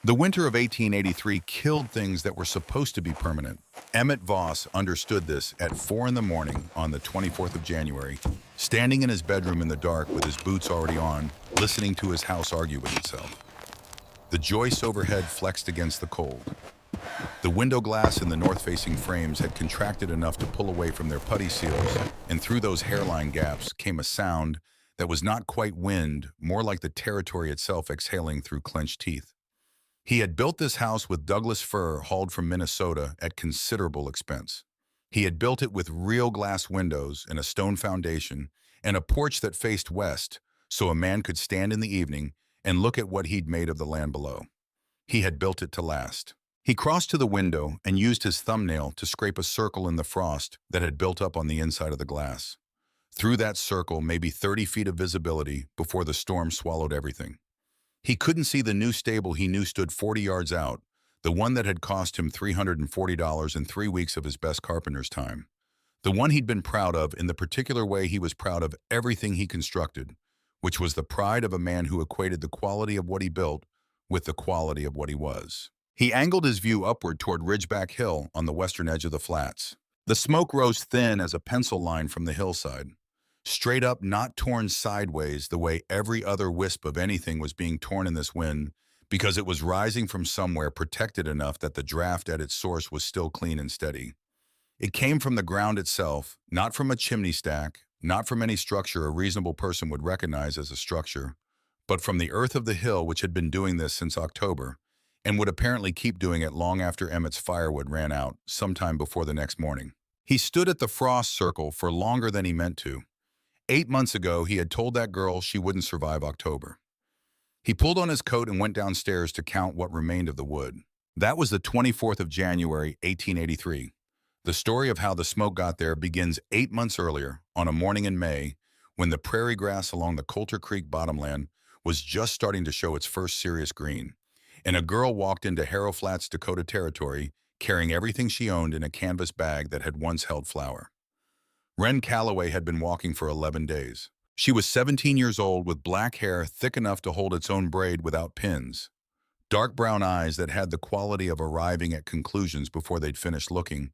The winter of 1883 killed things that were supposed to be permanent. Emmett Voss understood this at 4 in the morning on the 24th of January, standing in his bedroom in the dark with his boots already on, listening to his house argue with itself. The joists overhead flexed against the cold. The window glass in the north-facing frames had contracted enough to pull away from their putty seals, and through those hairline gaps came a sound that was not quite wind, more like the territory itself exhaling through clenched teeth. He had built this house with Douglas fir hauled from Minnesota at considerable expense. He had built it with real glass windows and a stone foundation and a porch that faced west so a man could stand in the evening and look at what he'd made of the land below. He had built it to last. He crossed to the window and used his thumbnail to scrape a circle in the frost that had built up on the inside of the glass. Through that circle, maybe 30 feet of visibility before the storm swallowed everything. He couldn't see the new stable he knew stood 40 yards out, the one that had cost him $340 in 3 weeks of his best carpenter's time. The one he'd been proud of in the particular way he was proud of everything he constructed, which was the pride of a man who equated the quality of what he built with the quality of what he was. He angled his view upward toward Ridgeback Hill on the western edge of the flats. The smoke rose thin as a pencil line from the hillside. Straight up, not torn sideways the way every other wisp of anything was being torn in this wind, because it was rising from somewhere protected enough that the draft at its source was still clean and steady. It came from the ground itself, not from a chimney stack, not from any structure a reasonable person would recognize as a structure, but from the earth of the hill, which had been doing this since October, and would apparently keep doing it long after Emmett's firewood ran out, sometime before the next morning. He stood at the frost circle for longer than he meant to. 8 months ago, he had told that girl she wouldn't survive October. He pulled on his coat and went downstairs to count what remained of the wood. That was the 24th of January, 1883. The story of how the smoke got there begins 8 months earlier, on a morning in May, when the prairie grass along the Coulter Creek bottomland was just starting to show its first serious green, and a girl walked into Harrow Flats, Dakota Territory, carrying everything she owned in a canvas bag that had once held flour. Wren Calloway had been walking for 11 days. She was 17 years old with black hair thick enough to hold its own braid without pins, dark brown eyes that had the quality of arriving at conclusions before they'd finished looking,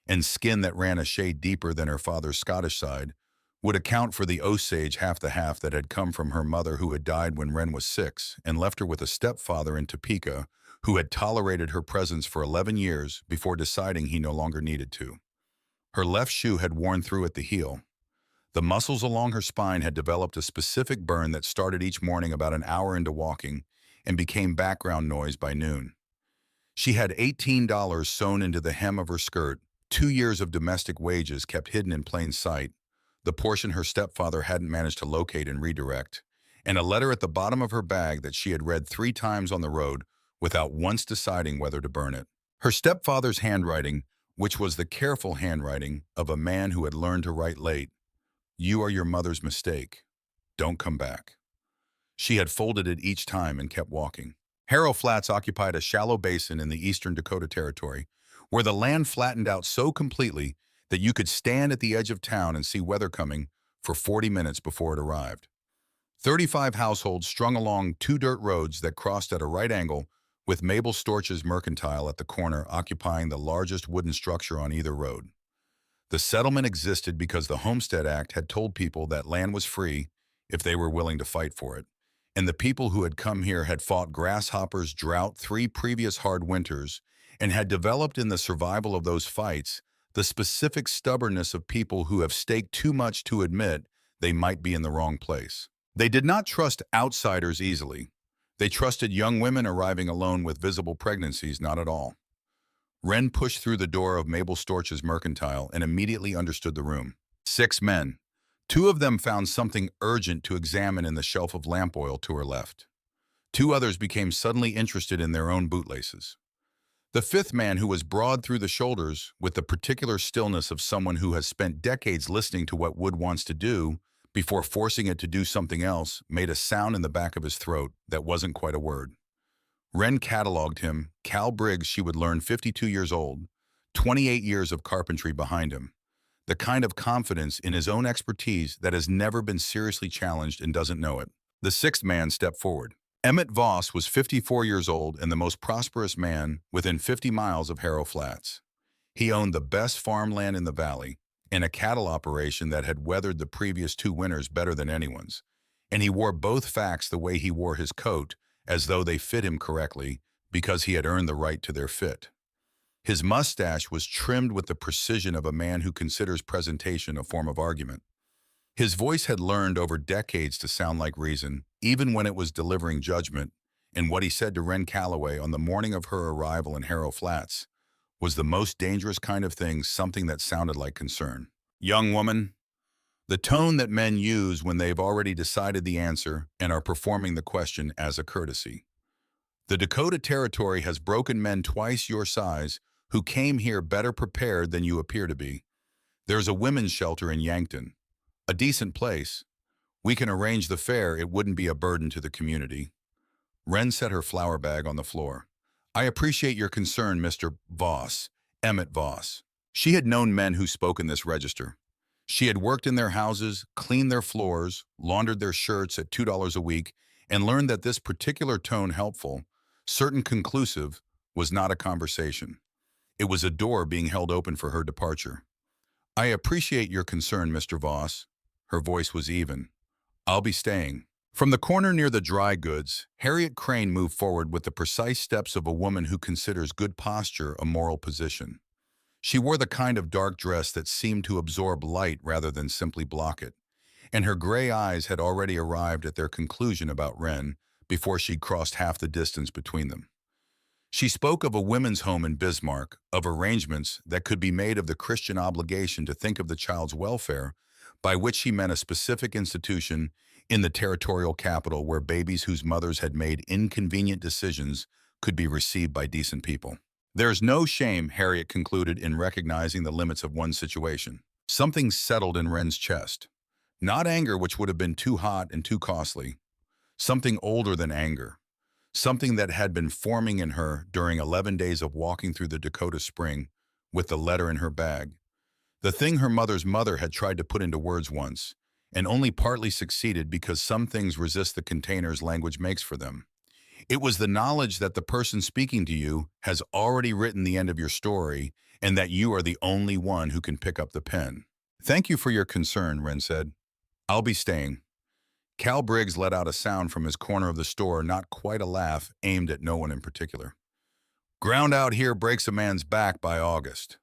and skin that ran a shade deeper than her father's Scottish side, would account for the Osage half the half that had come from her mother who had died when Wren was 6 and left her with a stepfather in Topeka who had tolerated her presence for 11 years before deciding he no longer needed to. Her left shoe had worn through at the heel. The muscles along her spine had developed a specific burn that started each morning about an hour into walking and became background noise by noon. She had $18 sewn into the hem of her skirt, 2 years of domestic wages kept hidden in plain sight, the portion her stepfather hadn't managed to locate and redirect, and a letter at the bottom of her bag that she had read 3 times on the road without once deciding whether to burn it. Her stepfather's handwriting, which was the careful handwriting of a man who had learned to write late. "You are your mother's mistake. Don't come back." She had folded it each time and kept walking. Harrow Flats occupied a shallow basin in the eastern Dakota Territory, where the land flattened out so completely that you could stand at the edge of town and see weather coming for 40 minutes before it arrived. 35 households strung along 2 dirt roads that crossed at a right angle, with Mabel Storch's Mercantile at the corner occupying the largest wooden structure on either road. The settlement existed because the Homestead Act had told people that land was free if they were willing to fight for it, and the people who had come here had fought grasshoppers, drought 3 previous hard winters, and had developed in the survival of those fights the specific stubbornness of people who have staked too much to admit they might be in the wrong place. They did not trust outsiders easily. They trusted young women arriving alone with visible pregnancies not at all. Wren pushed through the door of Mabel Storch's Mercantile and immediately understood the room. 6 men. 2 of them found something urgent to examine in the shelf of lamp oil to her left. 2 others became suddenly interested in their own bootlaces. The 5th man, who was broad through the shoulders with the particular stillness of someone who has spent decades listening to what wood wants to do before forcing it to do something else, made a sound in the back of his throat that wasn't quite a word. Wren cataloged him. Cal Briggs, she would learn, 52 years old, 28 years of carpentry behind him, the kind of confidence in his own expertise that has never been seriously challenged and doesn't know it. The 6th man stepped forward. Emmett Voss was 54 years old and the most prosperous man within 50 miles of Harrow Flats. He owned the best farmland in the valley and a cattle operation that had weathered the previous two winters better than anyone's. And he wore both facts the way he wore his coat, as though they fit him correctly because he had earned the right to their fit. His mustache was trimmed with the precision of a man who considers presentation a form of argument. His voice had learned over decades to sound like reason, even when it was delivering judgment, and what he said to Wren Calloway on the morning of her arrival in Harrow Flats was the most dangerous kind of thing, something that sounded like concern. Young woman, the tone that men use when they've already decided the answer and are performing the question as a courtesy. The Dakota Territory has broken men twice your size who came here better prepared than you appear to be. There's a women's shelter in Yankton. A decent place. We can arrange the fare, it wouldn't be a burden to the community. Wren set her flour bag on the floor. I appreciate your concern, Mr. Voss, Emmett Voss. She had known men who spoke in this register. She had worked in their houses, cleaned their floors, laundered their shirts at $2 a week, and learned that this particular tone helpful, certain conclusive, was not a conversation. It was a door being held open for her departure. I appreciate your concern, Mr. Voss. Her voice was even. I'll be staying. From the corner near the dry goods, Harriet Crane moved forward with the precise steps of a woman who considers good posture a moral position. She wore the kind of dark dress that seemed to absorb light rather than simply block it, and her gray eyes had already arrived at their conclusion about Wren before she'd crossed half the distance between them. She spoke of a women's home in Bismarck, of arrangements that could be made of the Christian obligation to think of the child's welfare, by which she meant a specific institution in the territorial capital where babies whose mothers had made inconvenient decisions could be received by decent people. There's no shame, Harriet concluded, in recognizing the limits of one's situation. Something settled in Wren's chest. Not anger, which would have been too hot and too costly. Something older than anger. Something that had been forming in her during 11 days of walking through the Dakota spring with the letter in her bag. The thing her mother's mother had tried to put into words once, and only partly succeeded because some things resist the containers language makes for them. It was the knowledge that the person speaking to you has already written the end of your story and that you are the only one who can pick up the pen. Thank you for your concern, Wren said. I'll be staying. Cal Briggs let out a sound from his corner of the store, not quite a laugh, aimed at no one in particular. Ground out here breaks a man's back by August.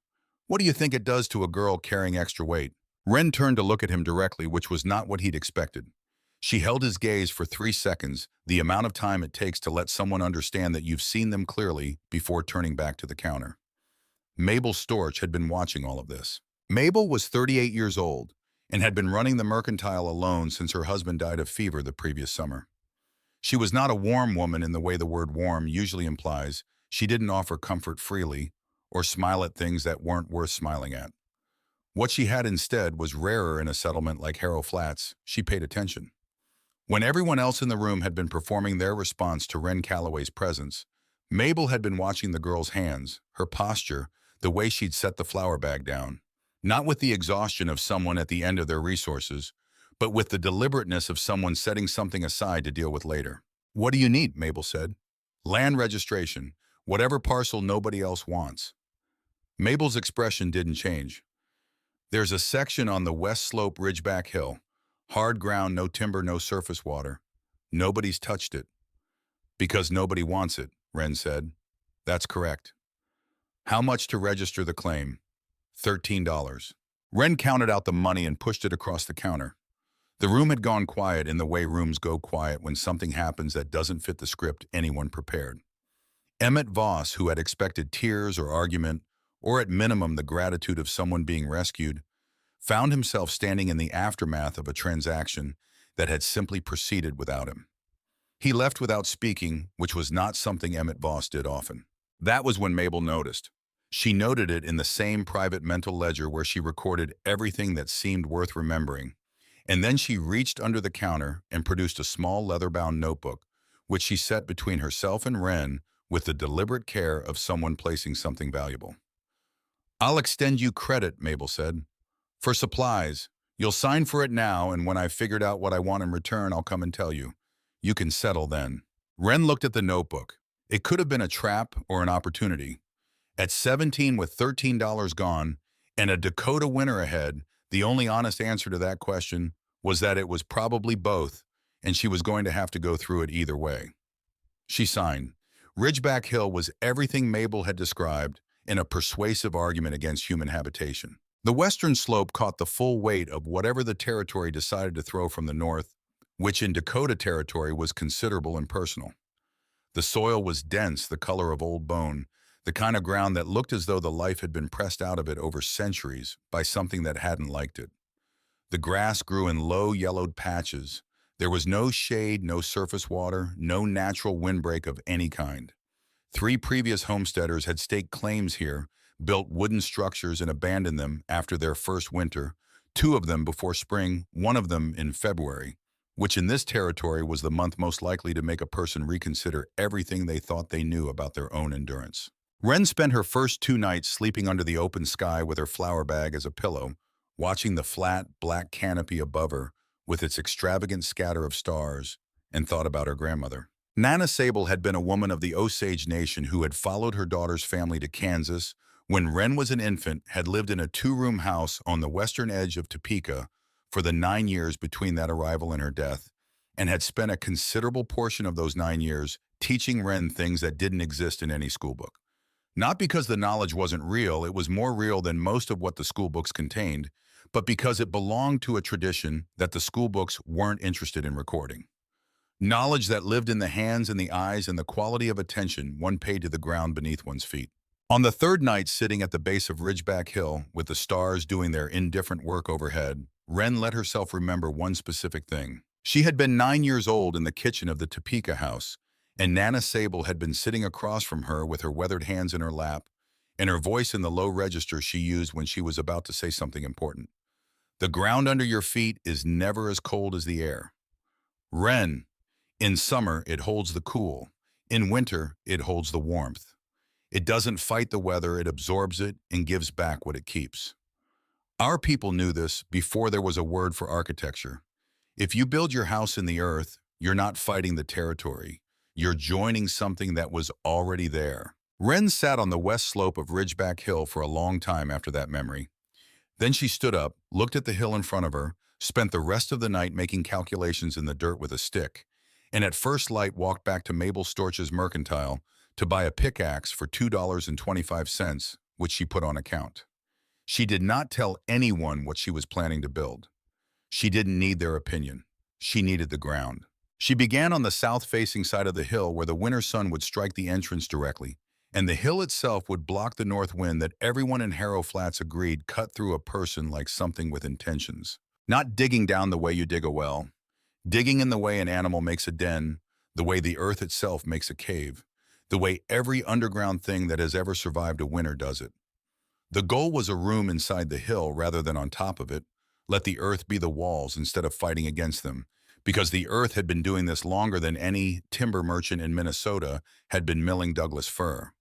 What do you think it does to a girl carrying extra weight? Wren turned to look at him directly, which was not what he'd expected. She held his gaze for 3 seconds, the amount of time it takes to let someone understand that you've seen them clearly before turning back to the counter. Mabel Storch had been watching all of this. Mabel was 38 years old and had been running the mercantile alone since her husband died of fever the previous summer. She was not a warm woman in the way the word warm usually implies. She didn't offer comfort freely or smile at things that weren't worth smiling at. What she had instead was rarer in a settlement like Harrow Flats. She paid attention. When everyone else in the room had been performing their response to Wren Calloway's presence, Mabel had been watching the girl's hands, her posture, the way she'd set the flour bag down. Not with the exhaustion of someone at the end of their resources, but with the deliberateness of someone setting something aside to deal with later. What do you need? Mabel said. Land registration, whatever parcel nobody else wants. Mabel's expression didn't change. There's a section on the west slope Ridgeback Hill. Hard ground, no timber, no surface water. Nobody's touched it. Because nobody wants it, Wren said. That's correct. How much to register the claim? $13. Wren counted out the money and pushed it across the counter. The room had gone quiet in the way rooms go quiet when something happens that doesn't fit the script anyone prepared. Emmett Voss, who had expected tears or argument, or at minimum the gratitude of someone being rescued, found himself standing in the aftermath of a transaction that had simply proceeded without him. He left without speaking, which was not something Emmett Voss did often. That was when Mabel noticed. She noted it in the same private mental ledger where she recorded everything that seemed worth remembering, and then she reached under the counter and produced a small leather-bound notebook, which she set between herself and Wren with the deliberate care of someone placing something valuable. I'll extend you credit, Mabel said. For supplies. You'll sign for it now, and when I've figured out what I want in return, I'll come and tell you. You can settle then. Wren looked at the notebook. It could have been a trap or an opportunity. At 17 with $13 gone and a Dakota winter ahead, the only honest answer to that question was that it was probably both, and she was going to have to go through it either way. She signed. Ridgeback Hill was everything Mabel had described in a persuasive argument against human habitation. The western slope caught the full weight of whatever the territory decided to throw from the north, which in Dakota territory was considerable and personal. The soil was dense, the color of old bone, the kind of ground that looked as though the life had been pressed out of it over centuries by something that hadn't liked it. The grass grew in low, yellowed patches. There was no shade, no surface water, no natural windbreak of any kind. 3 previous homesteaders had staked claims here, built wooden structures and abandoned them after their first winter, 2 of them before spring, 1 of them in February, which in this territory was the month most likely to make a person reconsider everything they thought they knew about their own endurance. Wren spent her first 2 nights sleeping under the open sky with her flour bag as a pillow, watching the flat, black canopy above her with its extravagant scatter of stars, and thought about her grandmother. Nana Sable had been a woman of the Osage Nation who had followed her daughter's family to Kansas when Wren was an infant, had lived in a 2-room house on the western edge of Topeka for the 9 years between that arrival and her death, and had spent a considerable portion of those 9 years teaching Wren things that didn't exist in any schoolbook. Not because the knowledge wasn't real, it was more real than most of what the schoolbooks contained, but because it belonged to a tradition that the schoolbooks weren't interested in recording. Knowledge that lived in the hands and the eyes and the quality of attention one paid to the ground beneath one's feet. On the 3rd night, sitting at the base of Ridgeback Hill, with the stars doing their indifferent work overhead, Wren let herself remember one specific thing. She had been 9 years old in the kitchen of the Topeka house, and Nana Sable had been sitting across from her with her weathered hands in her lap, and her voice in the low register she used when she was about to say something important. The ground under your feet is never as cold as the air. Wren, in summer, it holds the cool. In winter, it holds the warmth. It doesn't fight the weather, it absorbs it and gives back what it keeps. Our people knew this before there was a word for architecture. If you build your house in the earth, you're not fighting the territory. You're joining something that was already there. Wren sat on the west slope of Ridgeback Hill for a long time after that memory. Then she stood up, looked at the hill in front of her, spent the rest of the night making calculations in the dirt with a stick, and at first light walked back to Mabel Storch's Mercantile to buy a pickaxe for $2.25, which she put on account. She did not tell anyone what she was planning to build. She didn't need their opinion. She needed the ground. She began on the south-facing side of the hill where the winter sun would strike the entrance directly, and the hill itself would block the north wind that everyone in Harrow Flats agreed cut through a person like something with intentions. Not digging down the way you dig a well, digging in the way an animal makes a den, the way the earth itself makes a cave, the way every underground thing that has ever survived a winter does it. The goal was a room inside the hill rather than on top of it. Let the earth be the walls instead of fighting against them, because the earth had been doing this longer than any timber merchant in Minnesota had been milling Douglas fir.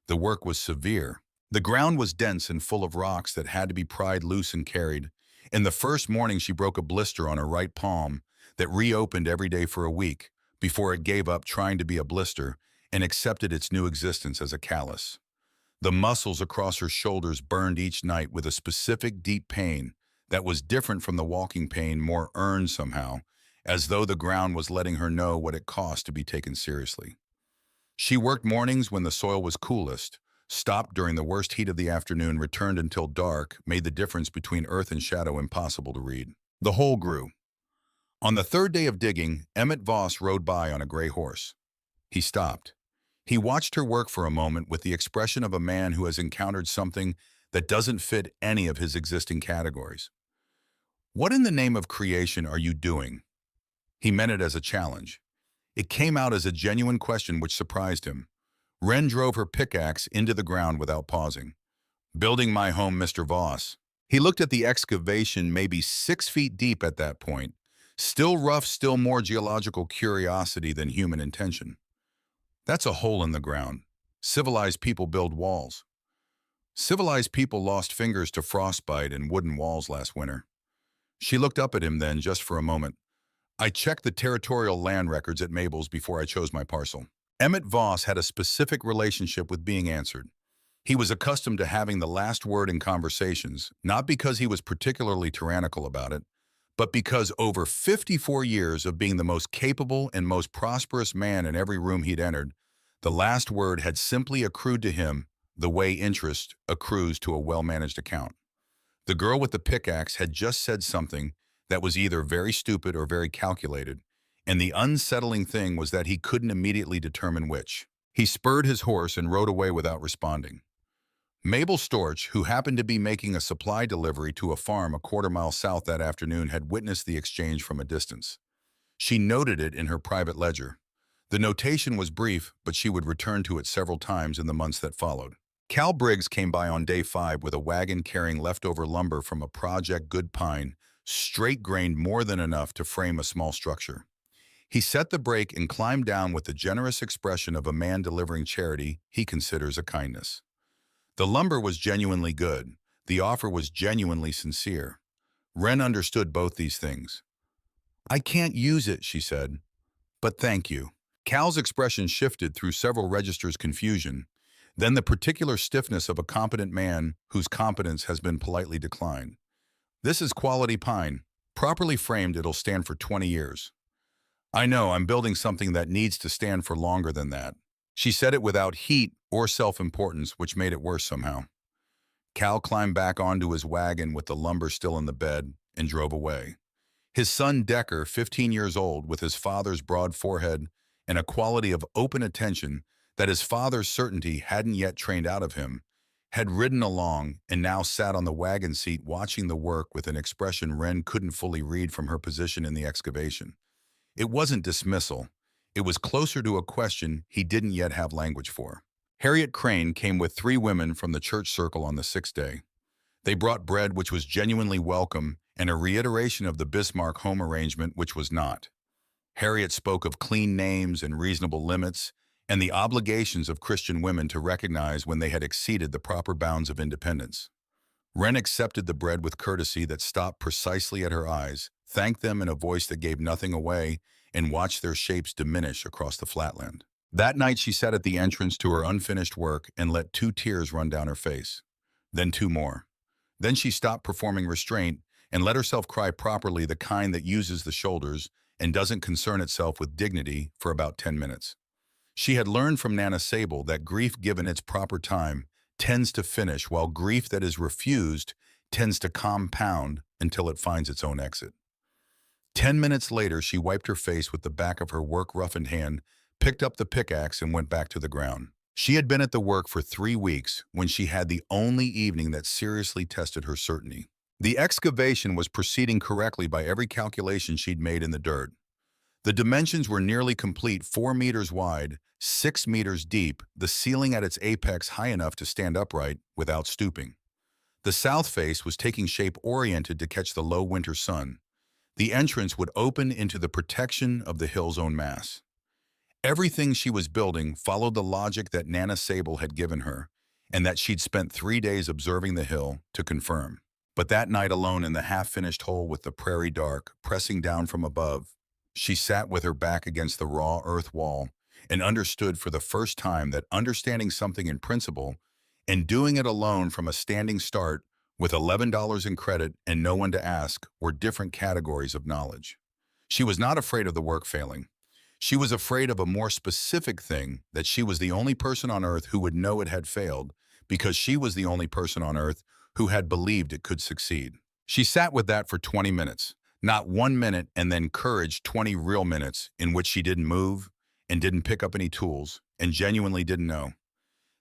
The work was severe. The ground was dense and full of rocks that had to be pried loose and carried. In the first morning, she broke a blister on her right palm that reopened every day for a week before it gave up trying to be a blister and accepted its new existence as a callus. The muscles across her shoulders burned each night with a specific deep pain that was different from the walking pain, more earned somehow, as though the ground was letting her know what it cost to be taken seriously. She worked mornings when the soil was coolest, stopped during the worst heat of the afternoon, returned until dark, made the difference between earth and shadow impossible to read. The hole grew. On the 3rd day of digging, Emmett Voss rode by on a gray horse. He stopped. He watched her work for a moment with the expression of a man who has encountered something that doesn't fit any of his existing categories. "What in the name of creation are you doing?" He meant it as a challenge. It came out as a genuine question which surprised him. Wren drove her pickaxe into the ground without pausing. "Building my home, Mr. Voss." He looked at the excavation maybe 6 feet deep at that point. Still rough, still more geological curiosity than human intention. "That's a hole in the ground. Civilized people build walls." Civilized people lost fingers to frostbite and wooden walls last winter. She looked up at him then, just for a moment. I checked the territorial land records at Mabel's before I chose my parcel. Emmett Voss had a specific relationship with being answered. He was accustomed to having the last word in conversations, not because he was particularly tyrannical about it, but because over 54 years of being the most capable and most prosperous man in every room he'd entered, the last word had simply accrued to him the way interest accrues to a well-managed account. The girl with the pickaxe had just said something that was either very stupid or very calculated, and the unsettling thing was that he couldn't immediately determine which. He spurred his horse and rode away without responding. Mabel Storch, who happened to be making a supply delivery to a farm a quarter-mile south that afternoon, had witnessed the exchange from a distance. She noted it in her private ledger. The notation was brief, but she would return to it several times in the months that followed. Cal Briggs came by on day 5 with a wagon carrying leftover lumber from a project good pine, straight-grained more than enough to frame a small structure. He set the brake and climbed down with the generous expression of a man delivering charity he considers a kindness. The lumber was genuinely good. The offer was genuinely sincere. Wren understood both these things. "I can't use it," she said, "but thank you." Cal's expression shifted through several registers' confusion, then the particular stiffness of a competent man whose competence has been politely declined. "This is quality pine. Properly framed, it'll stand for 20 years. I know, I'm building something that needs to stand for longer than that." She said it without heat or self-importance, which made it worse somehow. Cal climbed back onto his wagon with the lumber still in the bed and drove away. His son Decker, 15 years old, with his father's broad forehead and a quality of open attention that his father's certainty hadn't yet trained out of him, had ridden along and now sat on the wagon seat watching the work with an expression Wren couldn't fully read from her position in the excavation. It wasn't dismissal. It was closer to a question he didn't yet have language for. Harriet Crane came with 3 women from the church circle on the 6th day. They brought bread which was genuinely welcome and a reiteration of the Bismarck home arrangement which was not. Harriet spoke of clean names and reasonable limits and the obligations of Christian women to recognize when they had exceeded the proper bounds of independence. Wren accepted the bread with courtesy that stopped precisely at her eyes, thanked them in a voice that gave nothing away, and watched their shapes diminish across the flatland. That night she sat at the entrance to her unfinished work and let 2 tears run down her face. Then 2 more. Then she stopped performing restraint and let herself cry properly, the kind that uses the shoulders and doesn't concern itself with dignity, for about 10 minutes. She had learned from Nana Sable that grief given its proper time tends to finish, while grief that is refused tends to compound until it finds its own exit. 10 minutes later, she wiped her face with the back of her work-roughened hand, picked up the pickaxe, and went back to the ground. She had been at the work for 3 weeks when she had the only evening that seriously tested her certainty. The excavation was proceeding correctly by every calculation she'd made in the dirt. The dimensions were nearly complete: 4 meters wide, 6 meters deep, the ceiling at its apex high enough to stand upright without stooping. The south face was taking shape, oriented to catch the low winter sun. The entrance would open into the protection of the hill's own mass. Everything she was building followed the logic that Nana Sable had given her, and that she'd spent 3 days observing the hill to confirm. But that night, alone in the half-finished hole with the prairie dark pressing down from above, she sat with her back against the raw earth wall and understood for the first time that understanding something in principle and doing it alone from a standing start with $11 in credit and no one to ask were different categories of knowledge. She was not afraid of the work failing. She was afraid of a more specific thing, that she was the only person on earth who would know it had failed, because she was the only person on earth who had believed it could succeed. She sat with that for 20 minutes, not 1 minute, and then courage 20 real minutes in which she didn't move and didn't pick up any tools and genuinely didn't know.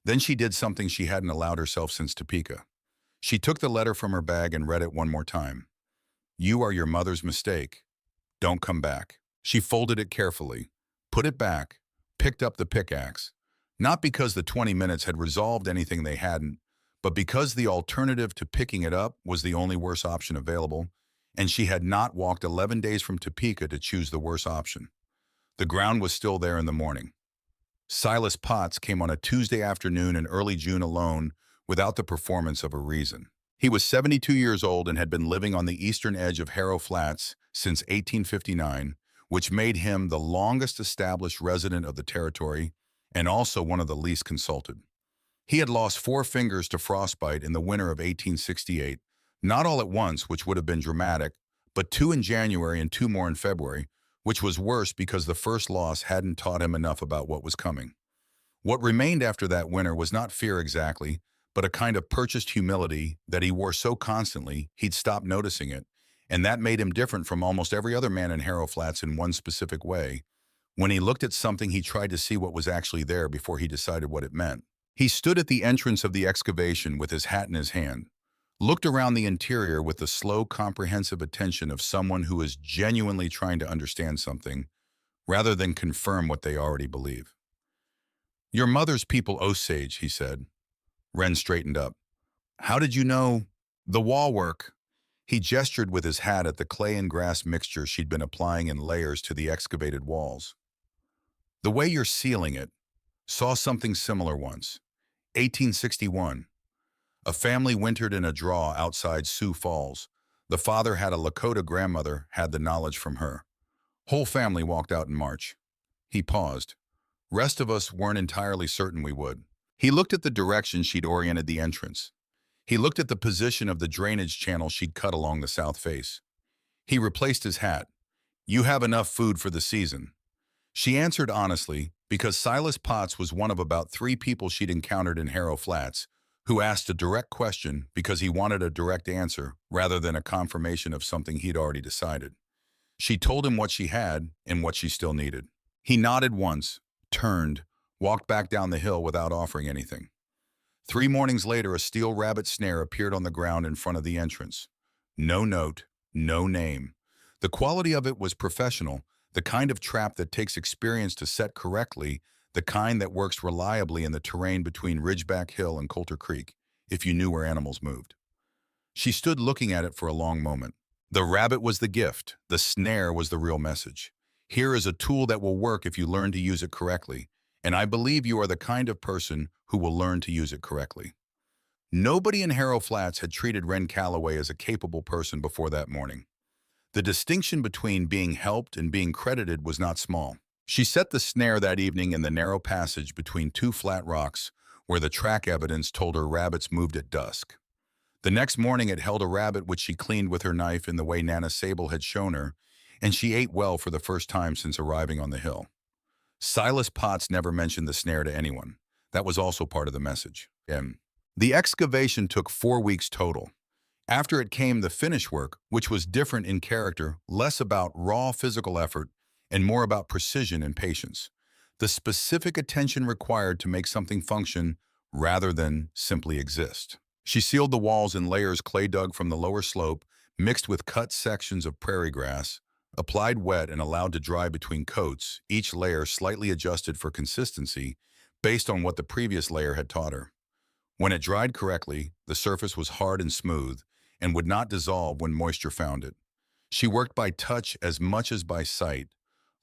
Then she did something she hadn't allowed herself since Topeka. She took the letter from her bag and read it one more time. "You are your mother's mistake. Don't come back." She folded it carefully, put it back, picked up the pickaxe, not because the 20 minutes had resolved anything they hadn't, but because the alternative to picking it up was the only worse option available, and she had not walked 11 days from Topeka to choose the worse option. The ground was still there in the morning. Silas Potts came on a Tuesday afternoon in early June alone, without the performance of a reason. He was 72 years old and had been living on the eastern edge of Harrow Flats since 1859, which made him the longest established resident of the territory and also one of the least consulted. He had lost 4 fingers to frostbite in the winter of 1868, not all at once, which would have been dramatic, but 2 in January and 2 more in February, which was worse because the first loss hadn't taught him enough about what was coming. What remained after that winter was not fear exactly, but a kind of purchased humility that he wore so constantly he'd stopped noticing it, and that made him different from almost every other man in Harrow Flats in one specific way. When he looked at something, he tried to see what was actually there before he decided what it meant. He stood at the entrance of the excavation with his hat in his hand, looked around the interior with the slow, comprehensive attention of someone who is genuinely trying to understand something, rather than confirm what they already believe. "Your mother's people, Osage," he said. Wren straightened up. "How did you know the wall work?" He gestured with his hat at the clay and grass mixture she'd been applying in layers to the excavated walls. "The way you're sealing it. Saw something similar once. 1861. A family wintered in a draw outside Sioux Falls. The father had a Lakota grandmother, had the knowledge from her. Whole family walked out in March." He paused. "Rest of us weren't entirely certain we would." He looked at the direction she'd oriented the entrance. He looked at the position of the drainage channel she'd cut along the south face. He replaced his hat. "You have enough food for the season." She answered honestly, because Silas Potts was one of about 3 people she'd encountered in Harrow Flats who asked a direct question because he wanted a direct answer rather than a confirmation of something he'd already decided. She told him what she had and what she still needed. He nodded once, turned, walked back down the hill without offering anything. 3 mornings later, a steel rabbit snare appeared on the ground in front of the entrance. No note, no name. The quality of it was professional, the kind of trap that takes experience to set correctly, the kind that works reliably in the terrain between Ridgeback Hill and Coulter Creek, if you knew where animals moved. She stood looking at it for a long moment. The rabbit was the gift, the snare was the real message. Here is a tool that will work if you learn to use it correctly, and I believe you are the kind of person who will learn to use it correctly. Nobody in Harrow Flats had treated Wren Calloway as a capable person before that morning. The distinction between being helped and being credited was not small. She set the snare that evening in the narrow passage between 2 flat rocks where the track evidence told her rabbits moved at dusk. The next morning it held a rabbit which she cleaned with her knife in the way Nana Sable had shown her, and she ate well for the first time since arriving on the hill. Silas Potts never mentioned the snare to anyone. That was also part of the message. The excavation took 4 weeks total. After it came the finish work, which was different in character, less about raw physical effort and more about precision and patience. The specific attention required to make something function rather than simply exist. She sealed the walls in layers clay dug from the lower slope, mixed with cut sections of prairie grass, applied wet and allowed to dry between coats, each layer slightly adjusted for consistency based on what the previous layer had taught her. When it dried correctly, the surface was hard and smooth and would not dissolve when moisture found it. She worked by touch as much as by sight,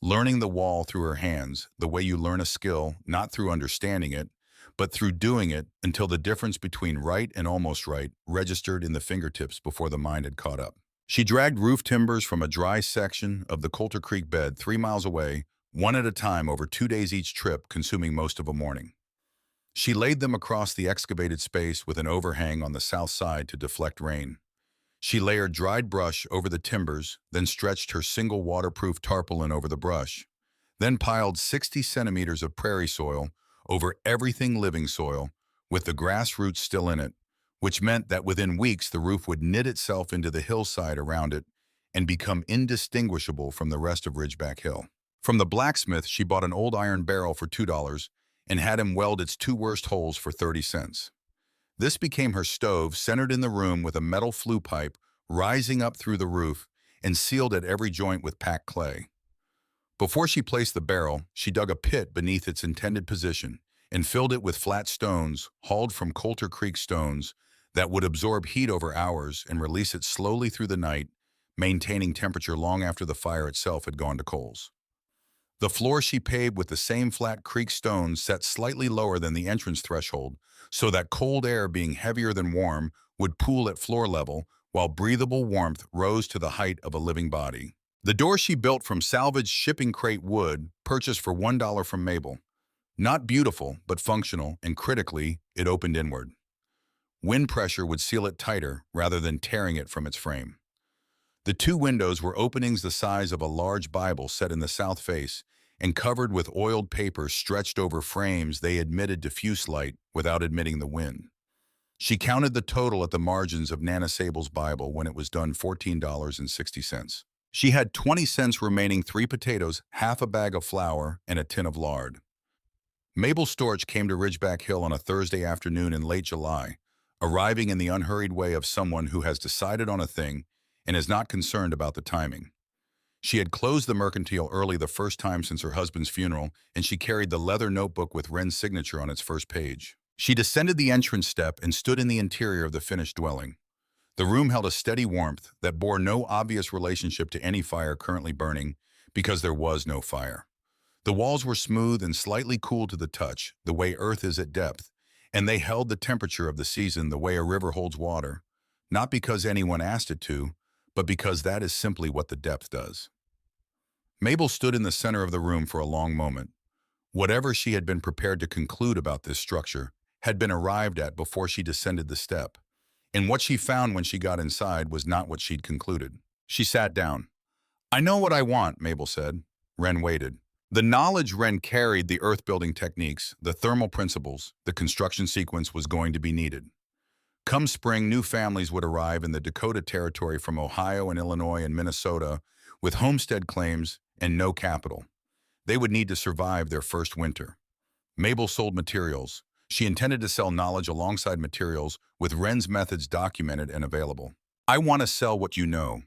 learning the wall through her hands, the way you learn a skill, not through understanding it, but through doing it until the difference between right and almost right registered in the fingertips before the mind had caught up. She dragged roof timbers from a dry section of the Coulter Creek bed 3 miles away, one at a time over 2 days each trip, consuming most of a morning. She laid them across the excavated space with an overhang on the south side to deflect rain. She layered dried brush over the timbers, then stretched her single waterproof tarpaulin over the brush, then piled 60 centimeters of prairie soil over everything living soil, with the grass roots still in it, which meant that within weeks the roof would knit itself into the hillside around it and become indistinguishable from the rest of Ridgeback Hill. From the blacksmith, she bought an old iron barrel for $2 and had him weld its 2 worst holes for 30 cents. This became her stove, centered in the room with a metal flue pipe rising up through the roof and sealed at every joint with packed clay. Before she placed the barrel, she dug a pit beneath its intended position and filled it with flat stones, hauled from Coulter Creek stones, that would absorb heat over hours and release it slowly through the night, maintaining temperature long after the fire itself had gone to coals. The floor she paved with the same flat creek stones set slightly lower than the entrance threshold, so that cold air, being heavier than warm, would pool at floor level, while breathable warmth rose to the height of a living body. The door she built from salvaged shipping crate wood, purchased for $1 from Mabel. Not beautiful, but functional, and critically, it opened inward. Wind pressure would seal it tighter rather than tearing it from its frame. The two windows were openings the size of a large Bible set in the south face and covered with oiled paper stretched over frames they admitted diffuse light without admitting the wind. She counted the total at the margins of Nana Sable's Bible when it was done $14.60. She had 20 cents remaining, 3 potatoes, half a bag of flour, and a tin of lard. Mabel Storch came to Ridgeback Hill on a Thursday afternoon in late July, arriving in the unhurried way of someone who has decided on a thing and is not concerned about the timing. She had closed the mercantile early the first time since her husband's funeral, and she carried the leather notebook with Wren's signature on its first page. She descended the entrance step and stood in the interior of the finished dwelling. The room held a steady warmth that bore no obvious relationship to any fire currently burning, because there was no fire. The walls were smooth and slightly cool to the touch, the way earth is at depth, and they held the temperature of the season the way a river holds water, not because anyone asked it to, but because that is simply what the depth does. Mabel stood in the center of the room for a long moment. Whatever she had been prepared to conclude about this structure had been arrived at before she descended the step, and what she found when she got inside was not what she'd concluded. She sat down. "I know what I want," Mabel said. Wren waited. The knowledge Wren carried, the earth-building techniques, the thermal principles, the construction sequence was going to be needed. Come spring, new families would arrive in the Dakota Territory from Ohio and Illinois and Minnesota with homestead claims and no capital. They would need to survive their first winter. Mabel sold materials. She intended to sell knowledge alongside materials with Wren's methods documented and available. "I want to sell what you know,"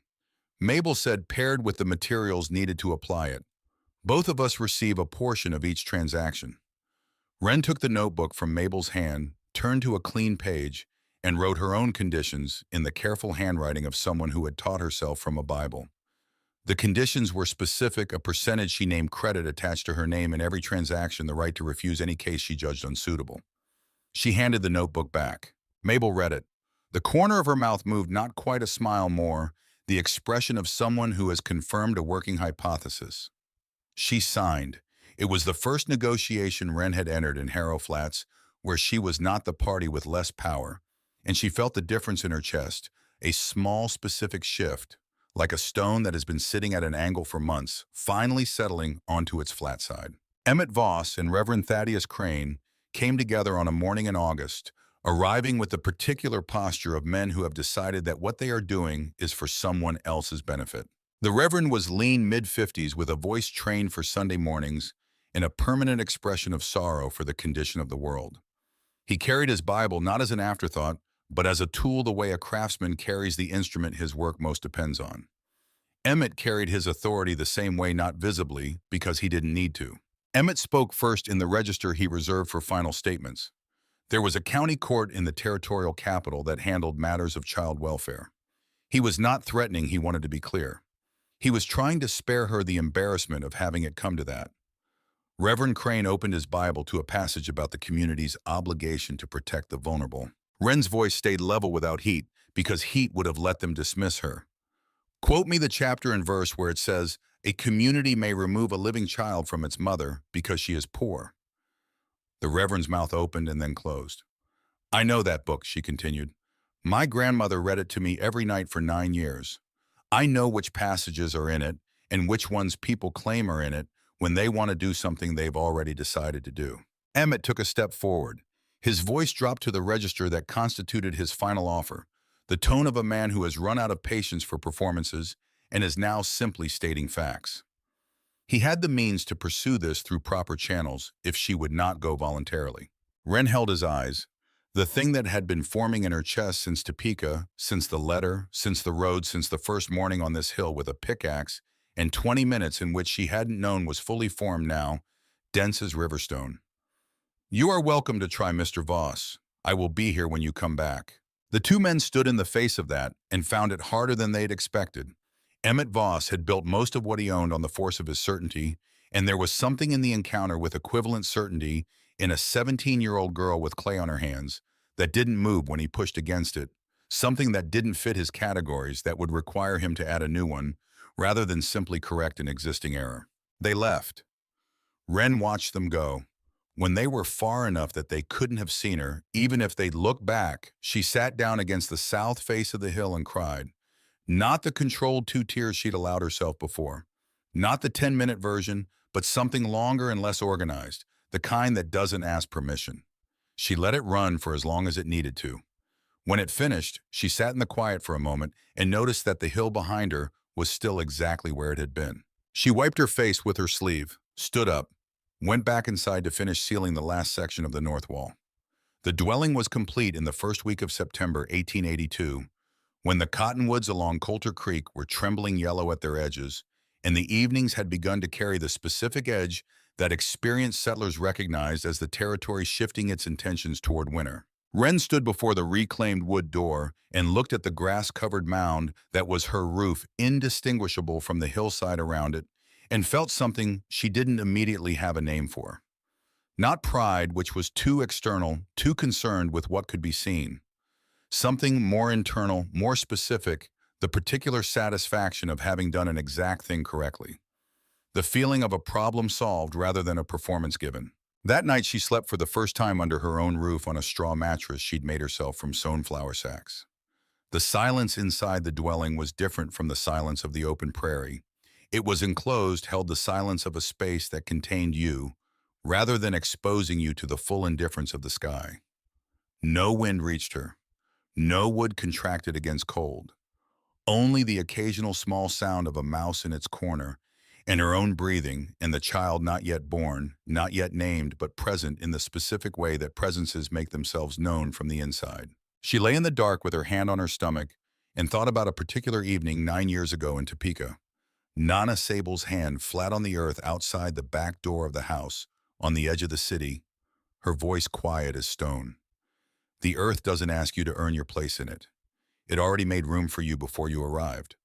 Mabel said, paired with the materials needed to apply it. "Both of us receive a portion of each transaction." Wren took the notebook from Mabel's hand, turned to a clean page, and wrote her own conditions in the careful handwriting of someone who had taught herself from a Bible. The conditions were specific, a percentage she named credit attached to her name in every transaction, the right to refuse any case she judged unsuitable. She handed the notebook back. Mabel read it. The corner of her mouth moved, not quite a smile more, the expression of someone who has confirmed a working hypothesis. She signed. It was the first negotiation Wren had entered in Harrow Flats, where she was not the party with less power, and she felt the difference in her chest, a small specific shift, like a stone that has been sitting at an angle for months, finally settling onto its flat side. Emmett Voss and Reverend Thaddeus Crane came together on a morning in August, arriving with the particular posture of men who have decided that what they are doing is for someone else's benefit. The Reverend was lean mid-50s with a voice trained for Sunday mornings and a permanent expression of sorrow for the condition of the world. He carried his Bible not as an afterthought, but as a tool the way a craftsman carries the instrument his work most depends on. Emmett carried his authority the same way, not visibly, because he didn't need to. Emmett spoke first in the register he reserved for final statements. There was a county court in the territorial capital that handled matters of child welfare. He was not threatening, he wanted to be clear. He was trying to spare her the embarrassment of having it come to that. Reverend Crane opened his Bible to a passage about the community's obligation to protect the vulnerable. Wren's voice stayed level without heat, because heat would have let them dismiss her. "Quote me the chapter and verse where it says, 'A community may remove a living child from its mother because she is poor.'" The Reverend's mouth opened and then closed. "I know that book," she continued. "My grandmother read it to me every night for 9 years. I know which passages are in it and which ones people claim are in it when they want to do something they've already decided to do." Emmett took a step forward. His voice dropped to the register that constituted his final offer, the tone of a man who has run out of patience for performances and is now simply stating facts. He had the means to pursue this through proper channels if she would not go voluntarily. Wren held his eyes. The thing that had been forming in her chest since Topeka, since the letter, since the road, since the first morning on this hill with a pickaxe, and 20 minutes in which she hadn't known was fully formed now, dense as riverstone. "You are welcome to try, Mr. Voss. I will be here when you come back." The two men stood in the face of that and found it harder than they'd expected. Emmett Voss had built most of what he owned on the force of his certainty, and there was something in the encounter with equivalent certainty in a 17-year-old girl with clay on her hands that didn't move when he pushed against it, something that didn't fit his categories that would require him to add a new one, rather than simply correct an existing error. They left. Wren watched them go. When they were far enough that they couldn't have seen her, even if they'd looked back, she sat down against the south face of the hill and cried. Not the controlled 2 tears she'd allowed herself before. Not the 10-minute version, but something longer and less organized, the kind that doesn't ask permission. She let it run for as long as it needed to. When it finished, she sat in the quiet for a moment and noticed that the hill behind her was still exactly where it had been. She wiped her face with her sleeve, stood up, went back inside to finish sealing the last section of the north wall. The dwelling was complete in the first week of September 1882, when the cottonwoods along Coulter Creek were trembling yellow at their edges, and the evenings had begun to carry the specific edge that experienced settlers recognized as the territory shifting its intentions toward winter. Wren stood before the reclaimed wood door and looked at the grass-covered mound that was her roof, indistinguishable from the hillside around it, and felt something she didn't immediately have a name for. Not pride, which was too external, too concerned with what could be seen. Something more internal, more specific, the particular satisfaction of having done an exact thing correctly. The feeling of a problem solved rather than a performance given. That night she slept for the first time under her own roof on a straw mattress she'd made herself from sewn flour sacks. The silence inside the dwelling was different from the silence of the open prairie. It was enclosed, held the silence of a space that contained you, rather than exposing you to the full indifference of the sky. No wind reached her. No wood contracted against cold. Only the occasional small sound of a mouse in its corner, and her own breathing, and the child not yet born, not yet named, but present in the specific way that presences make themselves known from the inside. She lay in the dark with her hand on her stomach and thought about a particular evening 9 years ago in Topeka. Nana Sable's hand flat on the earth outside the back door of the house, on the edge of the city, her voice quiet as stone. The earth doesn't ask you to earn your place in it. It already made room for you before you arrived.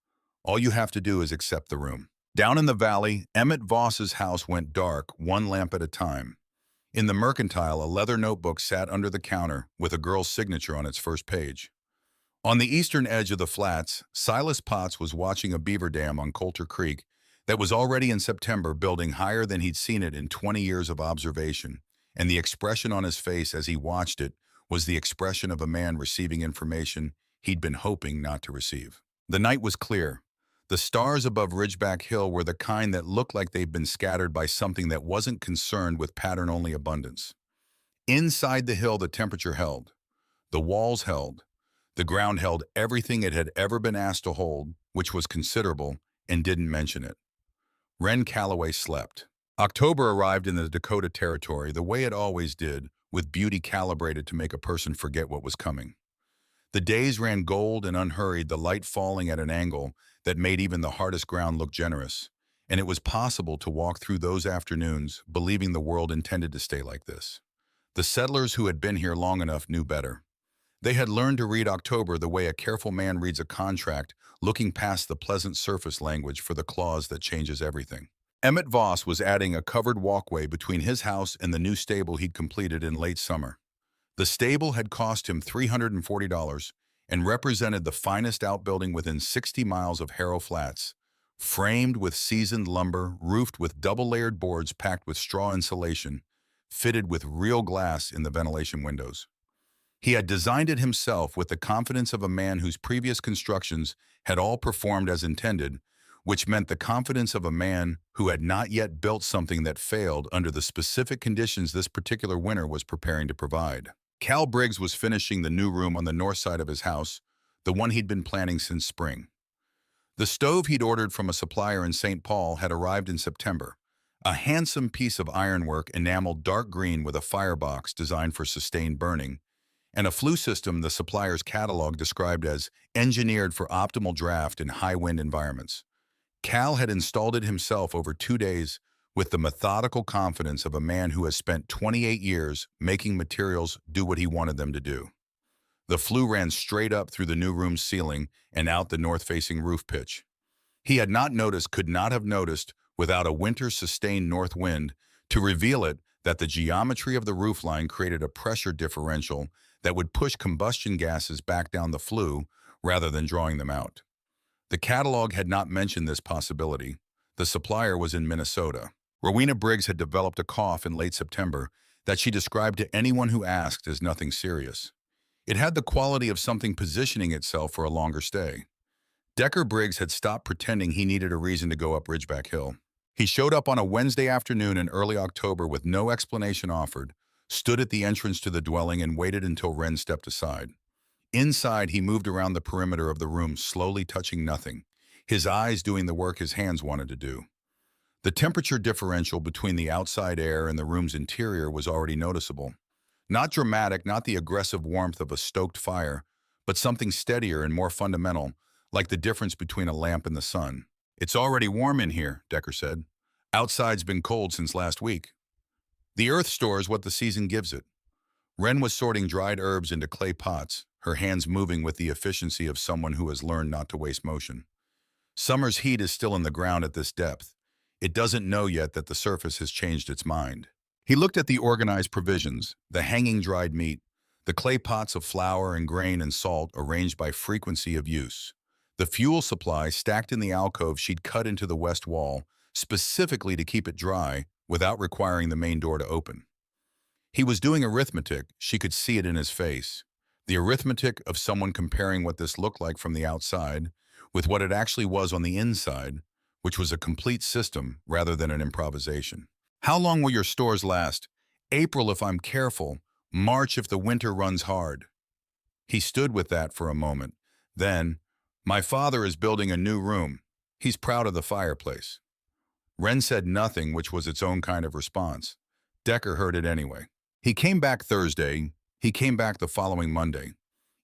All you have to do is accept the room. Down in the valley, Emmett Voss's house went dark, one lamp at a time. In the Mercantile, a leather notebook sat under the counter with a girl's signature on its first page. On the eastern edge of the flats, Silas Potts was watching a beaver dam on Coulter Creek that was already in September building higher than he'd seen it in 20 years of observation, and the expression on his face as he watched it was the expression of a man receiving information he'd been hoping not to receive. The night was clear. The stars above Ridgeback Hill were the kind that looked like they'd been scattered by something that wasn't concerned with pattern-only abundance. Inside the hill, the temperature held. The walls held. The ground held everything it had ever been asked to hold, which was considerable, and didn't mention it. Wren Calloway slept. October arrived in the Dakota Territory the way it always did, with beauty calibrated to make a person forget what was coming. The days ran gold and unhurried, the light falling at an angle that made even the hardest ground look generous, and it was possible to walk through those afternoons believing the world intended to stay like this. The settlers who had been here long enough knew better. They had learned to read October the way a careful man reads a contract, looking past the pleasant surface language for the clause that changes everything. Emmett Voss was adding a covered walkway between his house and the new stable he'd completed in late summer. The stable had cost him $340 and represented the finest outbuilding within 60 miles of Harrow Flats, framed with seasoned lumber, roofed with double-layered boards packed with straw insulation, fitted with real glass in the ventilation windows. He had designed it himself with the confidence of a man whose previous constructions had all performed as intended, which meant the confidence of a man who had not yet built something that failed under the specific conditions this particular winter was preparing to provide. Cal Briggs was finishing the new room on the north side of his house, the one he'd been planning since spring. The stove he'd ordered from a supplier in St. Paul had arrived in September, a handsome piece of ironwork enameled dark green with a firebox designed for sustained burning, and a flue system the supplier's catalog described as engineered for optimal draft in high-wind environments. Cal had installed it himself over 2 days with the methodical confidence of a man who has spent 28 years making materials do what he wanted them to do. The flue ran straight up through the new room's ceiling and out the north-facing roof pitch. He had not noticed, could not have noticed, without a winter-sustained north wind, to reveal it that the geometry of the roofline created a pressure differential that would push combustion gases back down the flue rather than drawing them out. The catalog had not mentioned this possibility. The supplier was in Minnesota. Rowena Briggs had developed a cough in late September that she described to anyone who asked as nothing serious. It had the quality of something positioning itself for a longer stay. Decker Briggs had stopped pretending he needed a reason to go up Ridgeback Hill. He showed up on a Wednesday afternoon in early October with no explanation offered, stood at the entrance to the dwelling and waited until Wren stepped aside. Inside, he moved around the perimeter of the room, slowly touching nothing, his eyes doing the work his hands wanted to do. The temperature differential between the outside air and the room's interior was already noticeable. Not dramatic, not the aggressive warmth of a stoked fire, but something steadier and more fundamental, like the difference between a lamp and the sun. "It's already warm in here," Decker said. "Outside's been cold since last week." The earth stores what the season gives it. Wren was sorting dried herbs into clay pots, her hands moving with the efficiency of someone who has learned not to waste motion. Summer's heat is still in the ground at this depth. It doesn't know yet that the surface has changed its mind. He looked at the organized provisions, the hanging dried meat, the clay pots of flour and grain and salt arranged by frequency of use. The fuel supply stacked in the alcove she'd cut into the west wall, specifically to keep it dry without requiring the main door to open. He was doing arithmetic, she could see it in his face. The arithmetic of someone comparing what this looked like from the outside with what it actually was on the inside, which was a complete system rather than an improvisation. "How long will your stores last? April if I'm careful, March if the winter runs hard." He stood with that for a moment. Then, "My father is building a new room. He's proud of the fireplace." Wren said nothing, which was its own kind of response. Decker heard it anyway. He came back Thursday. He came back the following Monday.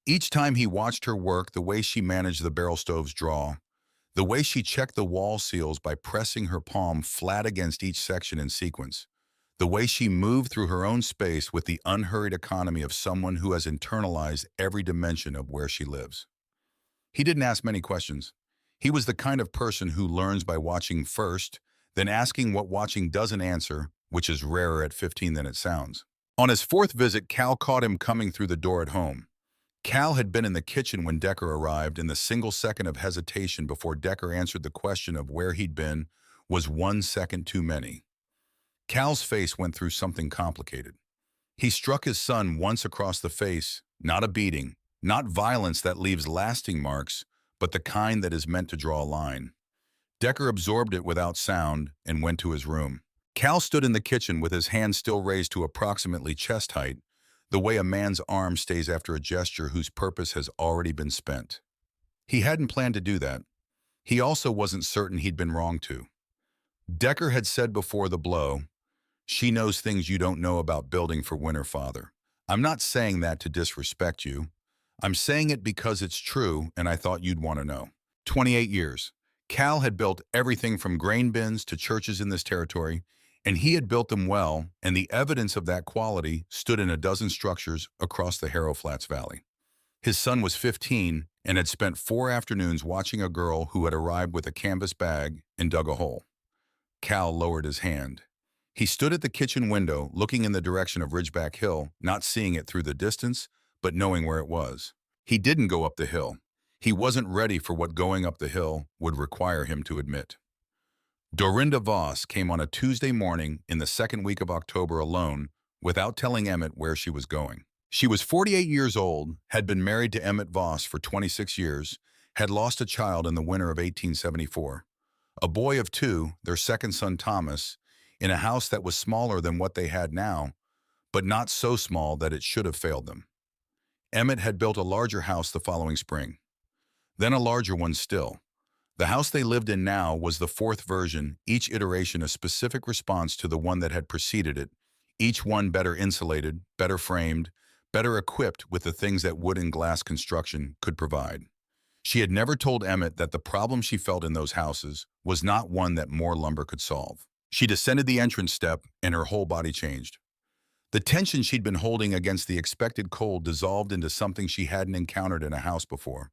Each time he watched her work, the way she managed the barrel stove's draw, the way she checked the wall seals by pressing her palm flat against each section in sequence, the way she moved through her own space with the unhurried economy of someone who has internalized every dimension of where she lives. He didn't ask many questions. He was the kind of person who learns by watching first, then asking what watching doesn't answer, which is rarer at 15 than it sounds. On his fourth visit, Cal caught him coming through the door at home. Cal had been in the kitchen when Decker arrived, and the single second of hesitation before Decker answered the question of where he'd been was 1 second too many. Cal's face went through something complicated. He struck his son once across the face, not a beating, not violence that leaves lasting marks, but the kind that is meant to draw a line. Decker absorbed it without sound and went to his room. Cal stood in the kitchen with his hand still raised to approximately chest height, the way a man's arm stays after a gesture whose purpose has already been spent. He hadn't planned to do that. He also wasn't certain he'd been wrong to. Decker had said before the blow, "She knows things you don't know about building for Winter Father. I'm not saying that to disrespect you. I'm saying it because it's true and I thought you'd want to know." 28 years. Cal had built everything from grain bins to churches in this territory, and he had built them well, and the evidence of that quality stood in a dozen structures across the Harrow Flats Valley. His son was 15 and had spent 4 afternoons watching a girl who had arrived with a canvas bag and dug a hole. Cal lowered his hand. He stood at the kitchen window, looking in the direction of Ridgeback Hill, not seeing it through the distance, but knowing where it was. He didn't go up the hill. He wasn't ready for what going up the hill would require him to admit. Dorinda Voss came on a Tuesday morning in the second week of October alone, without telling Emmett where she was going. She was 48 years old, had been married to Emmett Voss for 26 years, had lost a child in the winter of 1874. A boy of 2, their second son Thomas, in a house that was smaller than what they had now, but not so small that it should have failed them. Emmett had built a larger house the following spring. Then a larger one still. The house they lived in now was the 4th version, each iteration a specific response to the one that had preceded it, each one better insulated, better framed, better equipped with the things that wood and glass construction could provide. She had never told Emmett that the problem she felt in those houses was not one that more lumber could solve. She descended the entrance step, and her whole body changed. The tension she'd been holding against the expected cold dissolved into something she hadn't encountered in a house before.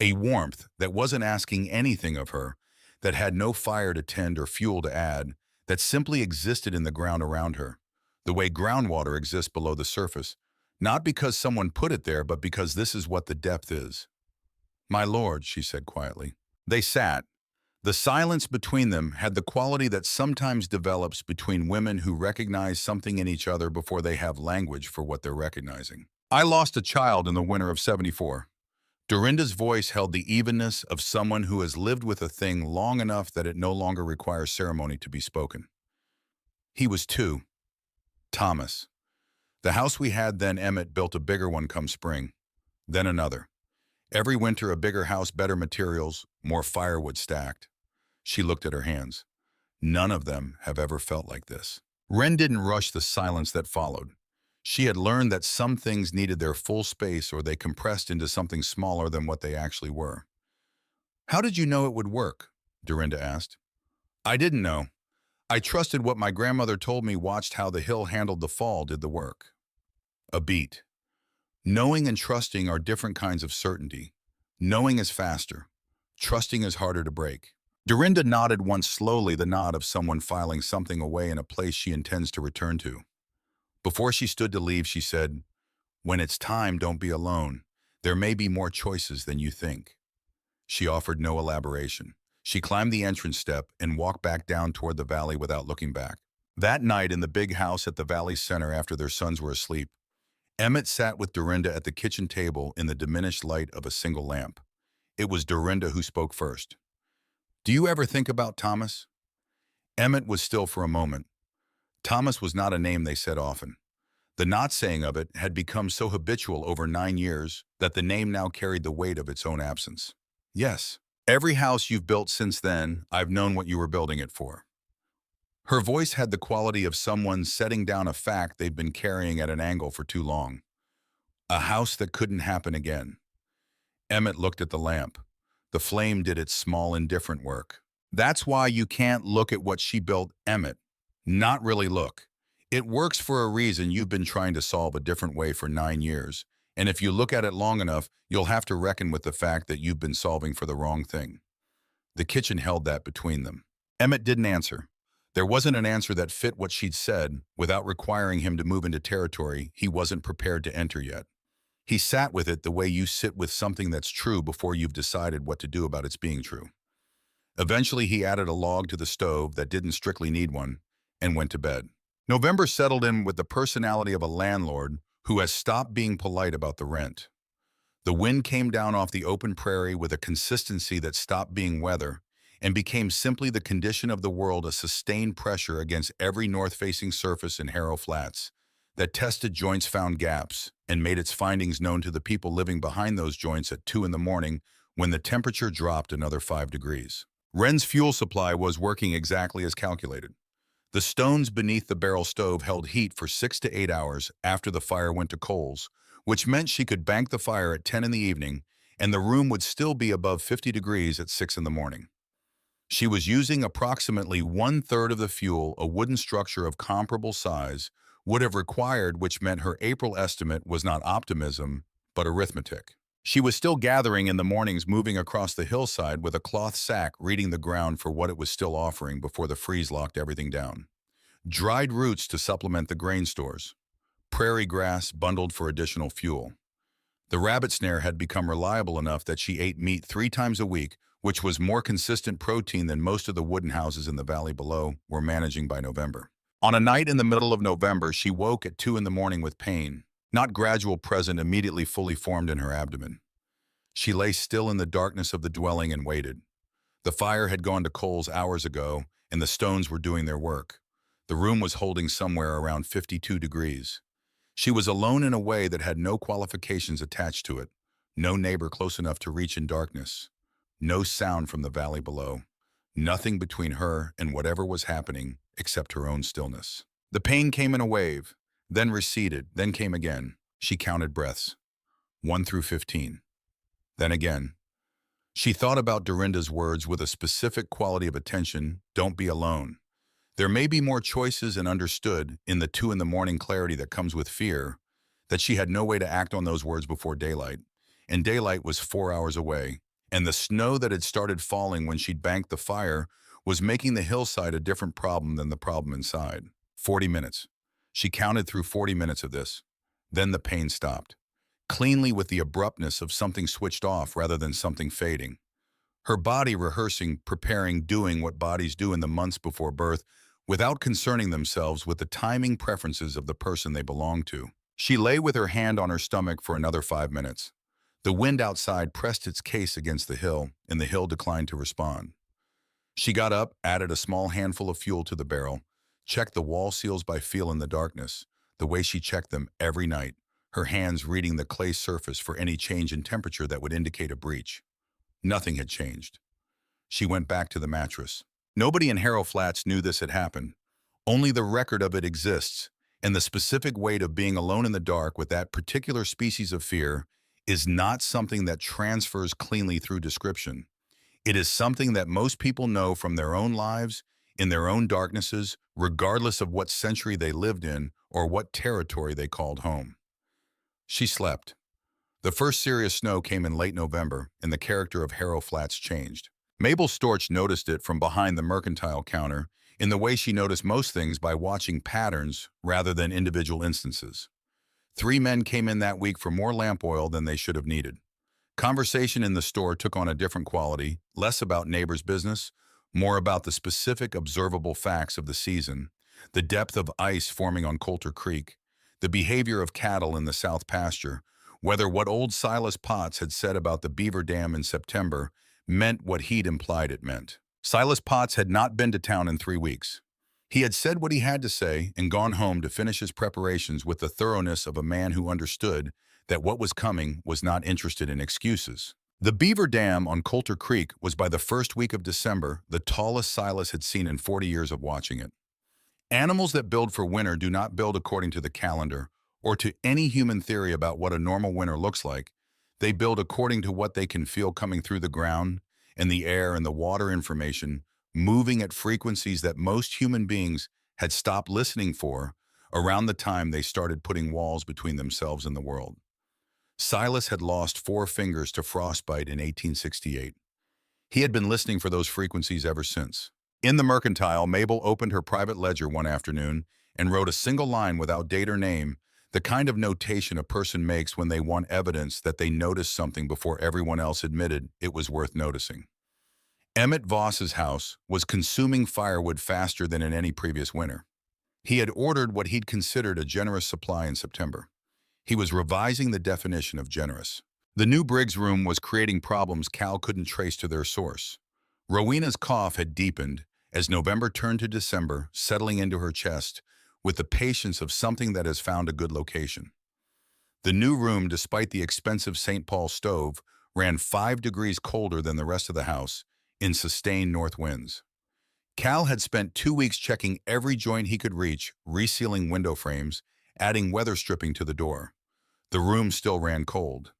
A warmth that wasn't asking anything of her, that had no fire to tend or fuel to add, that simply existed in the ground around her, the way groundwater exists below the surface, not because someone put it there, but because this is what the depth is. "My lord," she said quietly. They sat. The silence between them had the quality that sometimes develops between women who recognize something in each other before they have language for what they're recognizing. I lost a child in the winter of '74. Dorinda's voice held the evenness of someone who has lived with a thing long enough that it no longer requires ceremony to be spoken. He was two. Thomas. The house we had then, Emmett built a bigger one come spring. Then another. Every winter a bigger house, better materials, more firewood stacked. She looked at her hands. None of them have ever felt like this. Wren didn't rush the silence that followed. She had learned that some things needed their full space or they compressed into something smaller than what they actually were. How did you know it would work? Dorinda asked. I didn't know. I trusted what my grandmother told me, watched how the hill handled the fall, did the work. A beat. Knowing and trusting are different kinds of certainty. Knowing is faster. Trusting is harder to break. Dorinda nodded once, slowly, the nod of someone filing something away in a place she intends to return to. Before she stood to leave, she said, "When it's time, don't be alone. There may be more choices than you think." She offered no elaboration. She climbed the entrance step and walked back down toward the valley without looking back. That night in the big house at the valley center, after their sons were asleep, Emmett sat with Dorinda at the kitchen table in the diminished light of a single lamp. It was Dorinda who spoke first. "Do you ever think about Thomas?" Emmett was still for a moment. Thomas was not a name they said often. The not saying of it had become so habitual over 9 years that the name now carried the weight of its own absence. "Yes. Every house you've built since then, I've known what you were building it for." Her voice had the quality of someone setting down a fact they've been carrying at an angle for too long. A house that couldn't happen again. Emmett looked at the lamp. The flame did its small, indifferent work. "That's why you can't look at what she built, Emmett. Not really look. It works for a reason. You've been trying to solve a different way for 9 years. And if you look at it long enough, you'll have to reckon with the fact that you've been solving for the wrong thing." The kitchen held that between them. Emmett didn't answer. There wasn't an answer that fit what she'd said without requiring him to move into territory he wasn't prepared to enter yet. He sat with it the way you sit with something that's true before you've decided what to do about its being true. Eventually, he added a log to the stove that didn't strictly need one and went to bed. November settled in with the personality of a landlord who has stopped being polite about the rent. The wind came down off the open prairie with a consistency that stopped being weather and became simply the condition of the world, a sustained pressure against every north-facing surface in Harrow Flats that tested joints, found gaps, and made its findings known to the people living behind those joints at 2 in the morning when the temperature dropped another 5 degrees. Wren's fuel supply was working exactly as calculated. The stones beneath the barrel stove held heat for 6 to 8 hours after the fire went to coals, which meant she could bank the fire at 10 in the evening and the room would still be above 50 degrees at 6 in the morning. She was using approximately 1/3 of the fuel a wooden structure of comparable size would have required, which meant her April estimate was not optimism, but arithmetic. She was still gathering in the mornings, moving across the hillside with a cloth sack, reading the ground for what it was still offering before the freeze locked everything down. Dried roots to supplement the grain stores. Prairie grass bundled for additional fuel. The rabbit snare had become reliable enough that she ate meat 3 times a week, which was more consistent protein than most of the wooden houses in the valley below were managing by November. On a night in the middle of November, she woke at 2 in the morning with pain, not gradual, present, immediately fully formed in her abdomen. She lay still in the darkness of the dwelling and waited. The fire had gone to coals hours ago, and the stones were doing their work. The room was holding somewhere around 52 degrees. She was alone in a way that had no qualifications attached to it, no neighbor close enough to reach in darkness. No sound from the valley below. Nothing between her and whatever was happening except her own stillness. The pain came in a wave, then receded, then came again. She counted breaths. 1 through 15. Then again. She thought about Dorinda's words with a specific quality of attention, "Don't be alone." There may be more choices, and understood, in the 2 in the morning clarity that comes with fear, that she had no way to act on those words before daylight. And daylight was 4 hours away. And the snow that had started falling when she'd banked the fire was making the hillside a different problem than the problem inside. 40 minutes. She counted through 40 minutes of this. Then the pain stopped. Cleanly, with the abruptness of something switched off rather than something fading. her body rehearsing, preparing, doing what bodies do in the months before birth without concerning themselves with the timing preferences of the person they belong to. She lay with her hand on her stomach for another 5 minutes. The wind outside pressed its case against the hill, and the hill declined to respond. She got up, added a small handful of fuel to the barrel, checked the wall seals by feel in the darkness, the way she checked them every night, her hands reading the clay surface for any change in temperature that would indicate a breach. Nothing had changed. She went back to the mattress. Nobody in Harrow Flats knew this had happened. Only the record of it exists, and the specific weight of being alone in the dark with that particular species of fear is not something that transfers cleanly through description. It is something that most people know from their own lives, in their own darknesses, regardless of what century they lived in or what territory they called home. She slept. The first serious snow came in late November, and the character of Harrow Flats changed. Mabel Storch noticed it from behind the mercantile counter in the way she noticed most things by watching patterns rather than individual instances. 3 men came in that week for more lamp oil than they should have needed. Conversation in the store took on a different quality, less about neighbors' business, more about the specific observable facts of the season, the depth of ice forming on Coulter Creek, the behavior of cattle in the south pasture, whether what old Silas Potts had said about the beaver dam in September meant what he'd implied it meant. Silas Potts had not been to town in 3 weeks. He had said what he had to say and gone home to finish his preparations with the thoroughness of a man who understood that what was coming was not interested in excuses. The beaver dam on Coulter Creek was by the first week of December the tallest Silas had seen in 40 years of watching it. Animals that build for winter do not build according to the calendar or to any human theory about what a normal winter looks like. They build according to what they can feel coming through the ground and the air and the water information, moving at frequencies that most human beings had stopped listening for around the time they started putting walls between themselves and the world. Silas had lost 4 fingers to frostbite in 1868. He had been listening for those frequencies ever since. In the mercantile, Mabel opened her private ledger one afternoon and wrote a single line without date or name, the kind of notation a person makes when they want evidence that they noticed something before everyone else admitted it was worth noticing. Emmett Voss's house was consuming firewood faster than in any previous winter. He had ordered what he'd considered a generous supply in September. He was revising the definition of generous. The new Briggs room was creating problems Cal couldn't trace to their source. Rowena's cough had deepened as November turned to December, settling into her chest with the patience of something that has found a good location. The new room, despite the expensive St. Paul stove, ran 5 degrees colder than the rest of the house in sustained north winds. Cal had spent 2 weeks checking every joint he could reach, resealing window frames, adding weather stripping to the door. The room still ran cold.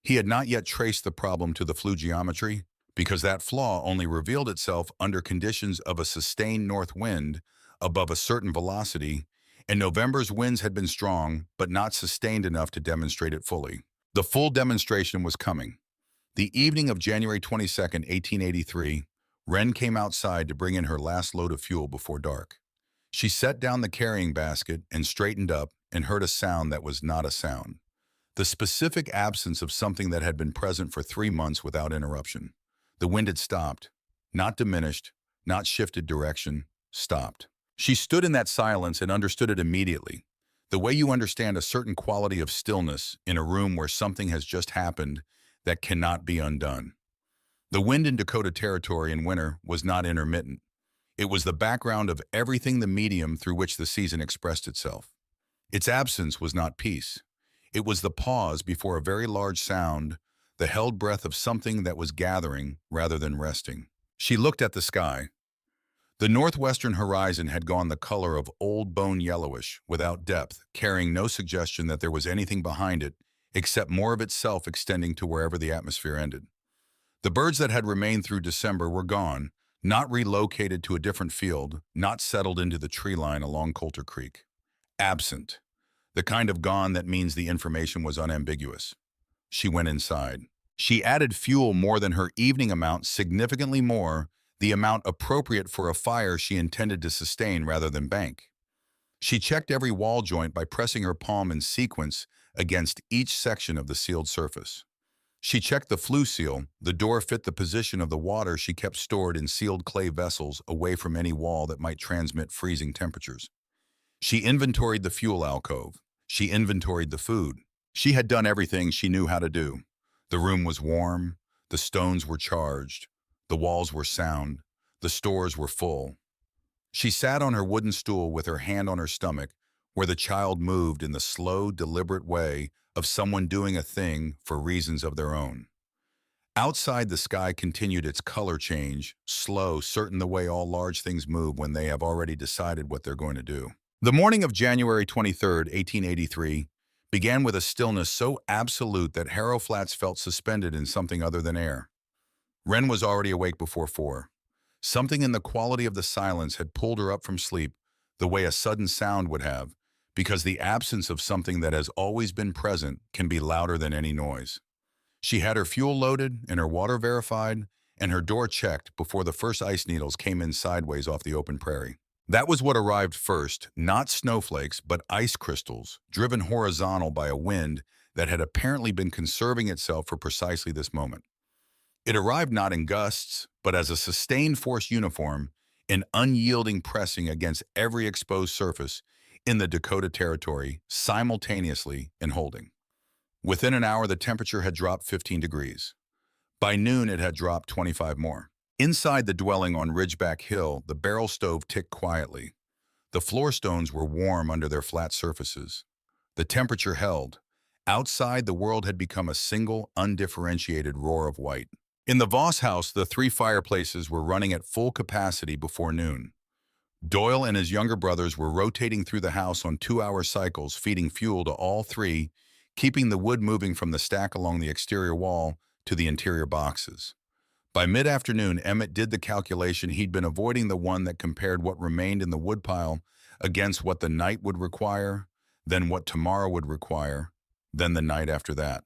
He had not yet traced the problem to the flue geometry, because that flaw only revealed itself under conditions of a sustained north wind above a certain velocity, and November's winds had been strong, but not sustained enough to demonstrate it fully. The full demonstration was coming. The evening of January 22nd, 1883, Wren came outside to bring in her last load of fuel before dark. She set down the carrying basket and straightened up and heard a sound that was not a sound. The specific absence of something that had been present for 3 months without interruption. The wind had stopped, not diminished, not shifted direction, stopped. She stood in that silence and understood it immediately, the way you understand a certain quality of stillness in a room where something has just happened that cannot be undone. The wind in Dakota Territory in winter was not intermittent. It was the background of everything, the medium through which the season expressed itself. Its absence was not peace. It was the pause before a very large sound, the held breath of something that was gathering rather than resting. She looked at the sky. The northwestern horizon had gone the color of old bone yellowish, without depth, carrying no suggestion that there was anything behind it, except more of itself extending to wherever the atmosphere ended. The birds that had remained through December were gone, not relocated to a different field, not settled into the tree line along Coulter Creek. Absent. The kind of gone that means the information was unambiguous. She went inside. She added fuel more than her evening amount, significantly more, the amount appropriate for a fire she intended to sustain rather than bank. She checked every wall joint by pressing her palm in sequence against each section of the sealed surface. She checked the flue seal. The door fit the position of the water she kept stored in sealed clay vessels away from any wall that might transmit freezing temperatures. She inventoried the fuel alcove. She inventoried the food. She had done everything she knew how to do. The room was warm. The stones were charged. The walls were sound. The stores were full. She sat on her wooden stool with her hand on her stomach, where the child moved in the slow, deliberate way of someone doing a thing for reasons of their own. Outside, the sky continued its color change, slow, certain the way all large things move when they have already decided what they're going to do. The morning of January 23rd, 1883, began with a stillness so absolute that Harrow Flats felt suspended in something other than air. Wren was already awake before 4. Something in the quality of the silence had pulled her up from sleep, the way a sudden sound would have, because the absence of something that has always been present can be louder than any noise. She had her fuel loaded and her water verified and her door checked before the first ice needles came in sideways off the open prairie. That was what arrived first, not snowflakes, but ice crystals, driven horizontal by a wind that had apparently been conserving itself for precisely this moment. It arrived not in gusts, but as a sustained force uniform, an unyielding pressing against every exposed surface in the Dakota Territory, simultaneously and holding. Within an hour, the temperature had dropped 15 degrees. By noon, it had dropped 25 more. Inside the dwelling on Ridgeback Hill, the barrel stove ticked quietly. The floor stones were warm under their flat surfaces. The temperature held. Outside, the world had become a single, undifferentiated roar of white. In the Voss house, the 3 fireplaces were running at full capacity before noon. Doyle and his younger brothers were rotating through the house on 2-hour cycles, feeding fuel to all 3, keeping the wood moving from the stack along the exterior wall to the interior boxes. By mid-afternoon, Emmett did the calculation. He'd been avoiding the one that compared what remained in the woodpile against what the night would require, then what tomorrow would require, then the night after that.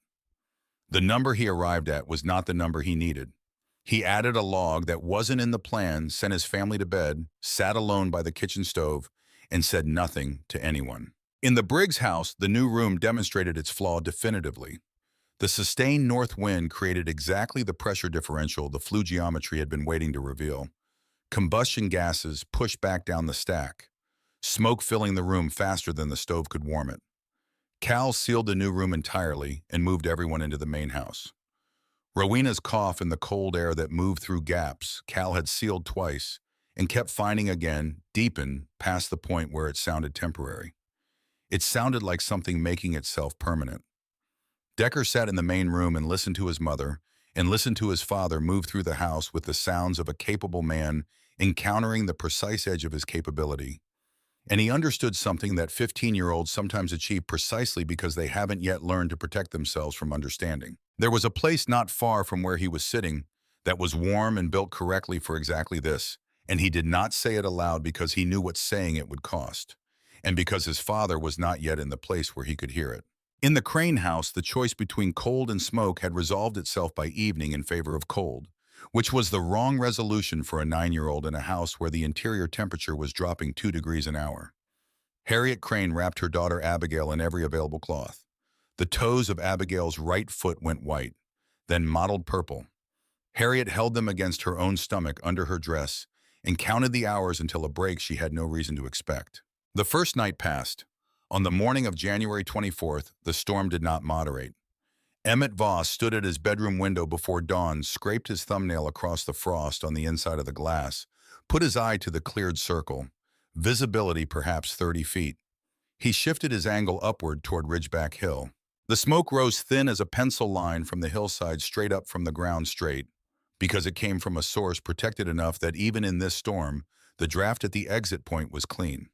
The number he arrived at was not the number he needed. He added a log that wasn't in the plan, sent his family to bed, sat alone by the kitchen stove, and said nothing to anyone. In the Briggs house, the new room demonstrated its flaw definitively. The sustained north wind created exactly the pressure differential the flue geometry had been waiting to reveal. Combustion gases pushed back down the stack, smoke filling the room faster than the stove could warm it. Cal sealed the new room entirely and moved everyone into the main house. Rowena's cough in the cold air that moved through gaps Cal had sealed twice and kept finding again deepened past the point where it sounded temporary. It sounded like something making itself permanent. Decker sat in the main room and listened to his mother and listened to his father move through the house with the sounds of a capable man encountering the precise edge of his capability. And he understood something that 15-year-olds sometimes achieve precisely because they haven't yet learned to protect themselves from understanding. There was a place not far from where he was sitting that was warm and built correctly for exactly this, and he did not say it aloud because he knew what saying it would cost, and because his father was not yet in the place where he could hear it. In the Crane house, the choice between cold and smoke had resolved itself by evening in favor of cold, which was the wrong resolution for a 9-year-old in a house where the interior temperature was dropping 2 degrees an hour. Harriet Crane wrapped her daughter Abigail in every available cloth. The toes of Abigail's right foot went white, then mottled purple. Harriet held them against her own stomach under her dress and counted the hours until a break she had no reason to expect. The first night passed. On the morning of January 24th, the storm did not moderate. Emmett Voss stood at his bedroom window before dawn, scraped his thumbnail across the frost on the inside of the glass, put his eye to the cleared circle, visibility perhaps 30 feet. He shifted his angle upward toward Ridgeback Hill. The smoke rose thin as a pencil line from the hillside straight up from the ground straight, because it came from a source protected enough that even in this storm, the draft at the exit point was clean.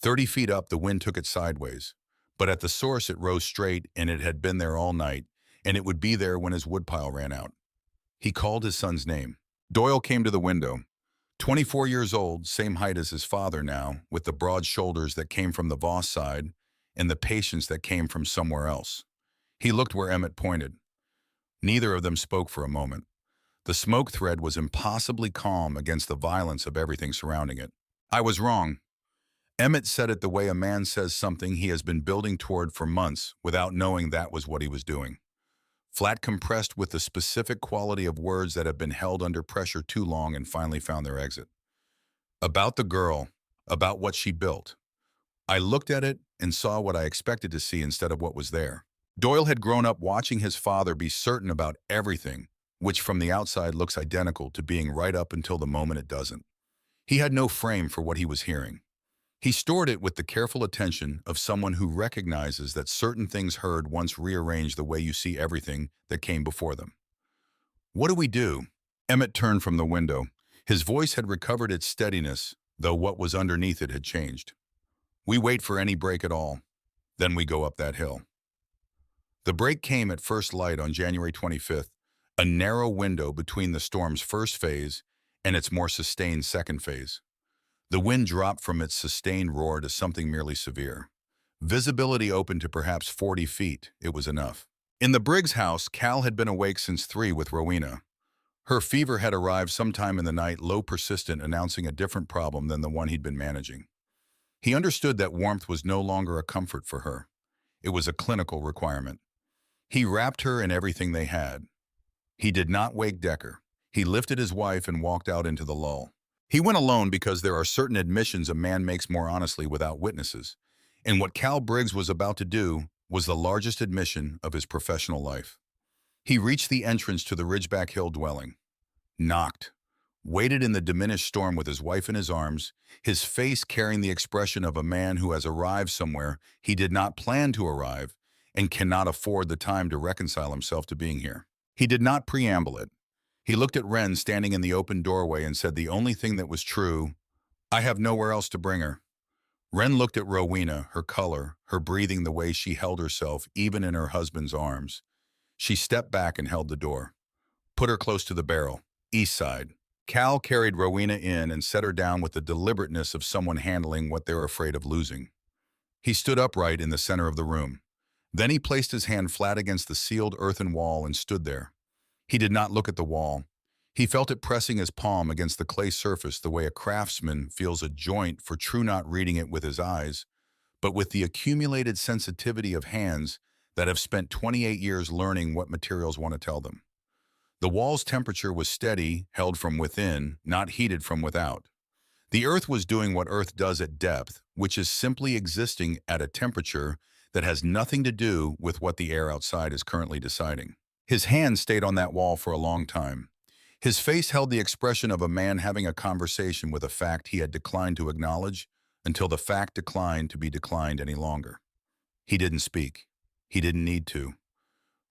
30 feet up, the wind took it sideways, but at the source it rose straight, and it had been there all night, and it would be there when his woodpile ran out. He called his son's name. Doyle came to the window. 24 years old, same height as his father now, with the broad shoulders that came from the Voss side and the patience that came from somewhere else. He looked where Emmett pointed. Neither of them spoke for a moment. The smoke thread was impossibly calm against the violence of everything surrounding it. "I was wrong." Emmett said it the way a man says something he has been building toward for months without knowing that was what he was doing. flat compressed with the specific quality of words that have been held under pressure too long and finally found their exit. About the girl, about what she built. I looked at it and saw what I expected to see instead of what was there. Doyle had grown up watching his father be certain about everything, which from the outside looks identical to being right up until the moment it doesn't. He had no frame for what he was hearing. He stored it with the careful attention of someone who recognizes that certain things heard once rearrange the way you see everything that came before them. What do we do? Emmett turned from the window. His voice had recovered its steadiness, though what was underneath it had changed. We wait for any break at all. Then we go up that hill. The break came at first light on January 25th, a narrow window between the storm's first phase and its more sustained second phase. The wind dropped from its sustained roar to something merely severe. Visibility opened to perhaps 40 feet. It was enough. In the Briggs house, Cal had been awake since 3 with Rowena. Her fever had arrived sometime in the night, low persistent, announcing a different problem than the one he'd been managing. He understood that warmth was no longer a comfort for her. It was a clinical requirement. He wrapped her in everything they had. He did not wake Decker. He lifted his wife and walked out into the lull. He went alone because there are certain admissions a man makes more honestly without witnesses, and what Cal Briggs was about to do was the largest admission of his professional life. He reached the entrance to the Ridgeback Hill dwelling, knocked, waited in the diminished storm with his wife in his arms, his face carrying the expression of a man who has arrived somewhere he did not plan to arrive and cannot afford the time to reconcile himself to being here. He did not preamble it. He looked at Wren standing in the open doorway and said the only thing that was true, "I have nowhere else to bring her." Wren looked at Rowena, her color, her breathing, the way she held herself even in her husband's arms. She stepped back and held the door. Put her close to the barrel, east side. Cal carried Rowena in and set her down with the deliberateness of someone handling what they're afraid of losing. He stood upright in the center of the room. Then he placed his hand flat against the sealed earthen wall and stood there. He did not look at the wall. He felt it pressing his palm against the clay surface the way a craftsman feels a joint for true not reading it with his eyes, but with the accumulated sensitivity of hands that have spent 28 years learning what materials want to tell them. The wall's temperature was steady, held from within, not heated from without. The earth was doing what earth does at depth, which is simply existing at a temperature that has nothing to do with what the air outside is currently deciding. His hand stayed on that wall for a long time. His face held the expression of a man having a conversation with a fact he had declined to acknowledge until the fact declined to be declined any longer. He didn't speak. He didn't need to.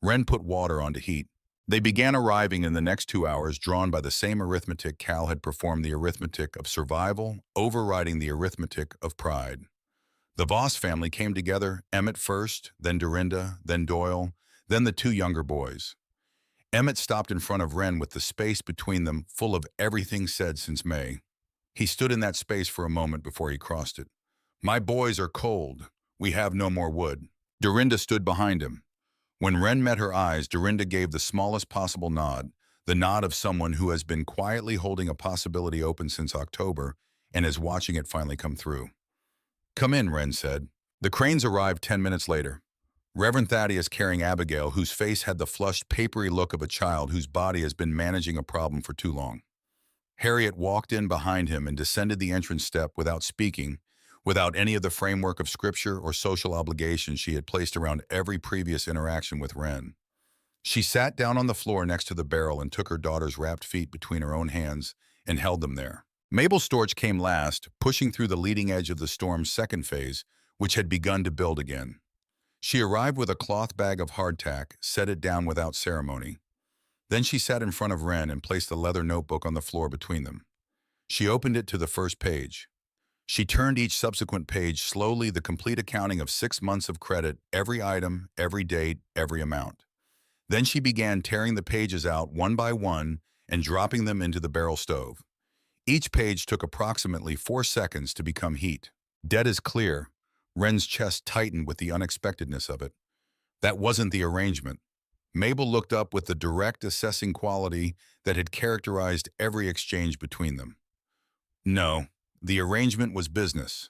Wren put water on to heat. They began arriving in the next 2 hours, drawn by the same arithmetic. Cal had performed the arithmetic of survival, overriding the arithmetic of pride. The Voss family came together, Emmett first, then Dorinda, then Doyle, then the 2 younger boys. Emmett stopped in front of Wren with the space between them full of everything said since May. He stood in that space for a moment before he crossed it. "My boys are cold. We have no more wood." Dorinda stood behind him. When Wren met her eyes, Dorinda gave the smallest possible nod, the nod of someone who has been quietly holding a possibility open since October and is watching it finally come through. "Come in," Wren said. The Cranes arrived 10 minutes later. Reverend Thaddeus carrying Abigail, whose face had the flushed, papery look of a child whose body has been managing a problem for too long. Harriet walked in behind him and descended the entrance step without speaking, without any of the framework of scripture or social obligations she had placed around every previous interaction with Wren. She sat down on the floor next to the barrel and took her daughter's wrapped feet between her own hands and held them there. Mabel Storch came last, pushing through the leading edge of the storm's second phase, which had begun to build again. She arrived with a cloth bag of hardtack, set it down without ceremony. Then she sat in front of Wren and placed the leather notebook on the floor between them. She opened it to the first page. She turned each subsequent page slowly, the complete accounting of 6 months of credit, every item, every date, every amount. Then she began tearing the pages out one by one and dropping them into the barrel stove. Each page took approximately 4 seconds to become heat. Dead as clear, Wren's chest tightened with the unexpectedness of it. That wasn't the arrangement. Mabel looked up with the direct, assessing quality that had characterized every exchange between them. No, the arrangement was business.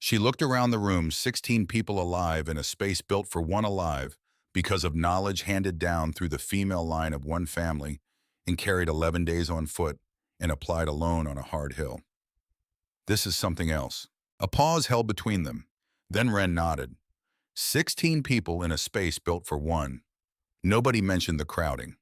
She looked around the room, 16 people alive in a space built for one alive, because of knowledge handed down through the female line of one family and carried 11 days on foot and applied alone on a hard hill. This is something else. A pause held between them. Then Wren nodded. 16 people in a space built for one. Nobody mentioned the crowding.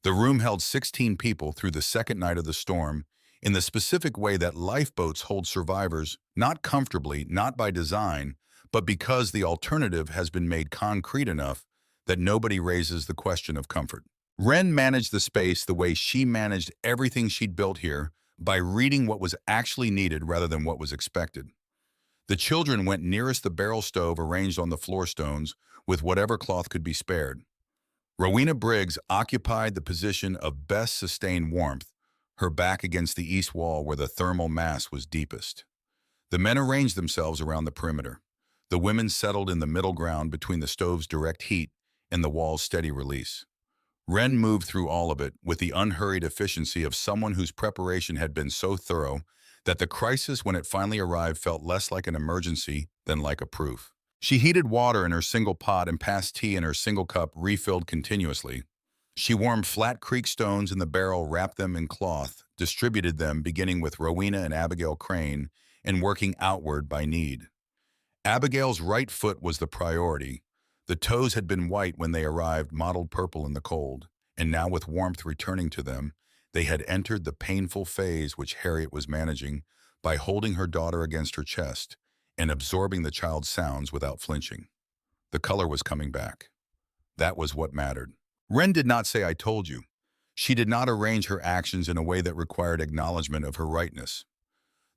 The room held 16 people through the second night of the storm in the specific way that lifeboats hold survivors, not comfortably, not by design, but because the alternative has been made concrete enough that nobody raises the question of comfort. Wren managed the space the way she managed everything she'd built here, by reading what was actually needed rather than what was expected. The children went nearest the barrel stove arranged on the floor stones with whatever cloth could be spared. Rowena Briggs occupied the position of best sustained warmth, her back against the east wall where the thermal mass was deepest. The men arranged themselves around the perimeter. The women settled in the middle ground between the stove's direct heat and the wall's steady release. Wren moved through all of it with the unhurried efficiency of someone whose preparation had been so thorough that the crisis when it finally arrived felt less like an emergency than like a proof. She heated water in her single pot and passed tea in her single cup, refilled continuously. She warmed flat creek stones in the barrel, wrapped them in cloth, distributed them beginning with Rowena and Abigail Crane and working outward by need. Abigail's right foot was the priority. The toes had been white when they arrived, mottled purple in the cold, and now with warmth returning to them, they had entered the painful phase which Harriet was managing by holding her daughter against her chest and absorbing the child's sounds without flinching. The color was coming back. That was what mattered. Wren did not say, "I told you." She did not arrange her actions in a way that required acknowledgement of her rightness.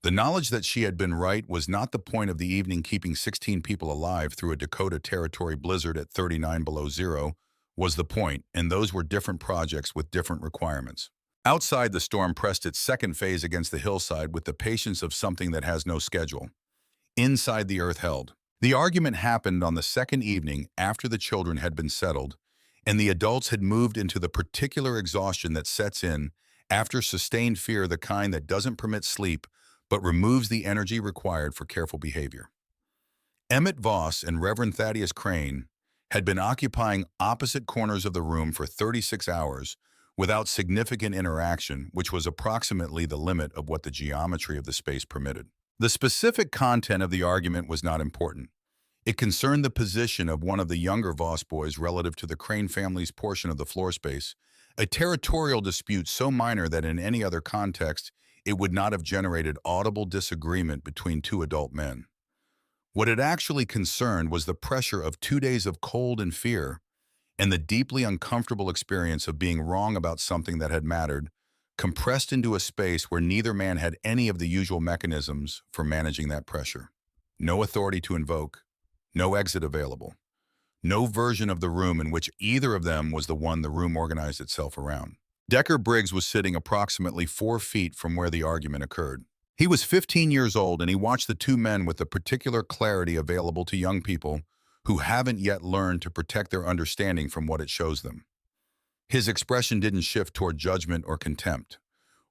The knowledge that she had been right was not the point of the evening. Keeping 16 people alive through a Dakota Territory blizzard at 39 below zero was the point, and those were different projects with different requirements. Outside, the storm pressed its second phase against the hillside with the patience of something that has no schedule. Inside, the earth held. The argument happened on the second evening after the children had been settled, and the adults had moved into the particular exhaustion that sets in after sustained fear, the kind that doesn't permit sleep but removes the energy required for careful behavior. Emmett Voss and Reverend Thaddeus Crane had been occupying opposite corners of the room for 36 hours without significant interaction, which was approximately the limit of what the geometry of the space permitted. The specific content of the argument was not important. It concerned the position of one of the younger Voss boys relative to the Crane family's portion of the floor space, a territorial dispute so minor that in any other context, it would not have generated audible disagreement between two adult men. What it actually concerned was the pressure of 2 days of cold and fear, and the deeply uncomfortable experience of being wrong about something that had mattered, compressed into a space where neither man had any of the usual mechanisms for managing that pressure. No authority to invoke, no exit available, no version of the room in which either of them was the one the room organized itself around. Decker Briggs was sitting approximately 4 feet from where the argument occurred. He was 15 years old, and he watched the two men with the particular clarity available to young people who haven't yet learned to protect their understanding from what it shows them. His expression didn't shift toward judgment or contempt.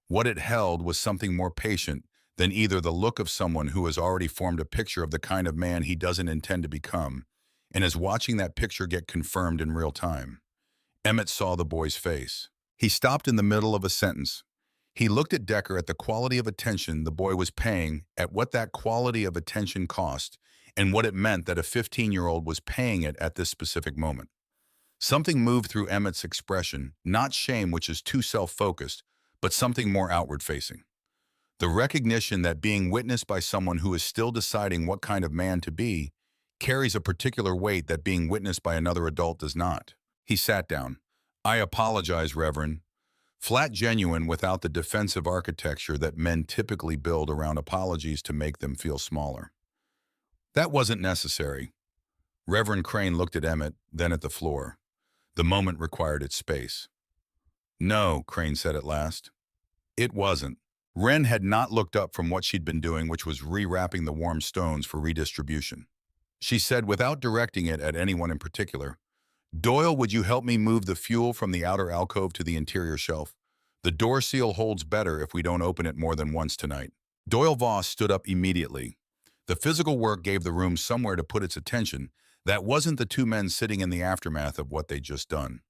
What it held was something more patient than either the look of someone who has already formed a picture of the kind of man he doesn't intend to become, and is watching that picture get confirmed in real time. Emmett saw the boy's face. He stopped in the middle of a sentence. He looked at Decker at the quality of attention the boy was paying, at what that quality of attention cost, and what it meant that a 15-year-old was paying it at this specific moment. Something moved through Emmett's expression, not shame, which is too self-focused, but something more outward-facing. The recognition that being witnessed by someone who is still deciding what kind of man to be carries a particular weight that being witnessed by another adult does not. He sat down. "I apologize, Reverend." Flat, genuine, without the defensive architecture that men typically build around apologies to make them feel smaller. "That wasn't necessary." Reverend Crane looked at Emmett, then at the floor. The moment required its space. "No," Crane said at last. "It wasn't." Wren had not looked up from what she'd been doing, which was rewrapping the warm stones for redistribution. She said, without directing it at anyone in particular, "Doyle, would you help me move the fuel from the outer alcove to the interior shelf? The door seal holds better if we don't open it more than once tonight." Doyle Voss stood up immediately. The physical work gave the room somewhere to put its attention, That wasn't the two men sitting in the aftermath of what they'd just done.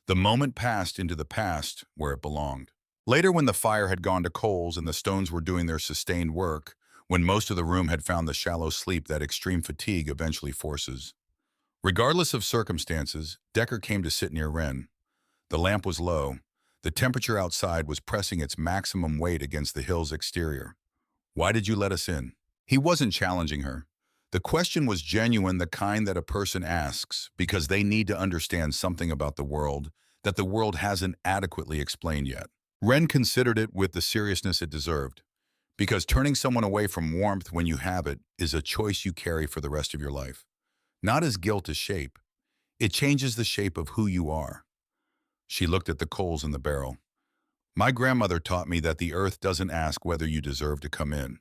The moment passed into the past where it belonged. Later, when the fire had gone to coals and the stones were doing their sustained work, when most of the room had found the shallow sleep that extreme fatigue eventually forces. Regardless of circumstances, Decker came to sit near Wren. The lamp was low. The temperature outside was pressing its maximum weight against the hill's exterior. "Why did you let us in?" He wasn't challenging her. The question was genuine, the kind that a person asks because they need to understand something about the world that the world hasn't adequately explained yet. Wren considered it with the seriousness it deserved, because turning someone away from warmth when you have it is a choice you carry for the rest of your life. Not as guilt as shape. It changes the shape of who you are. She looked at the coals in the barrel. "My grandmother taught me that the earth doesn't ask whether you deserve to come in.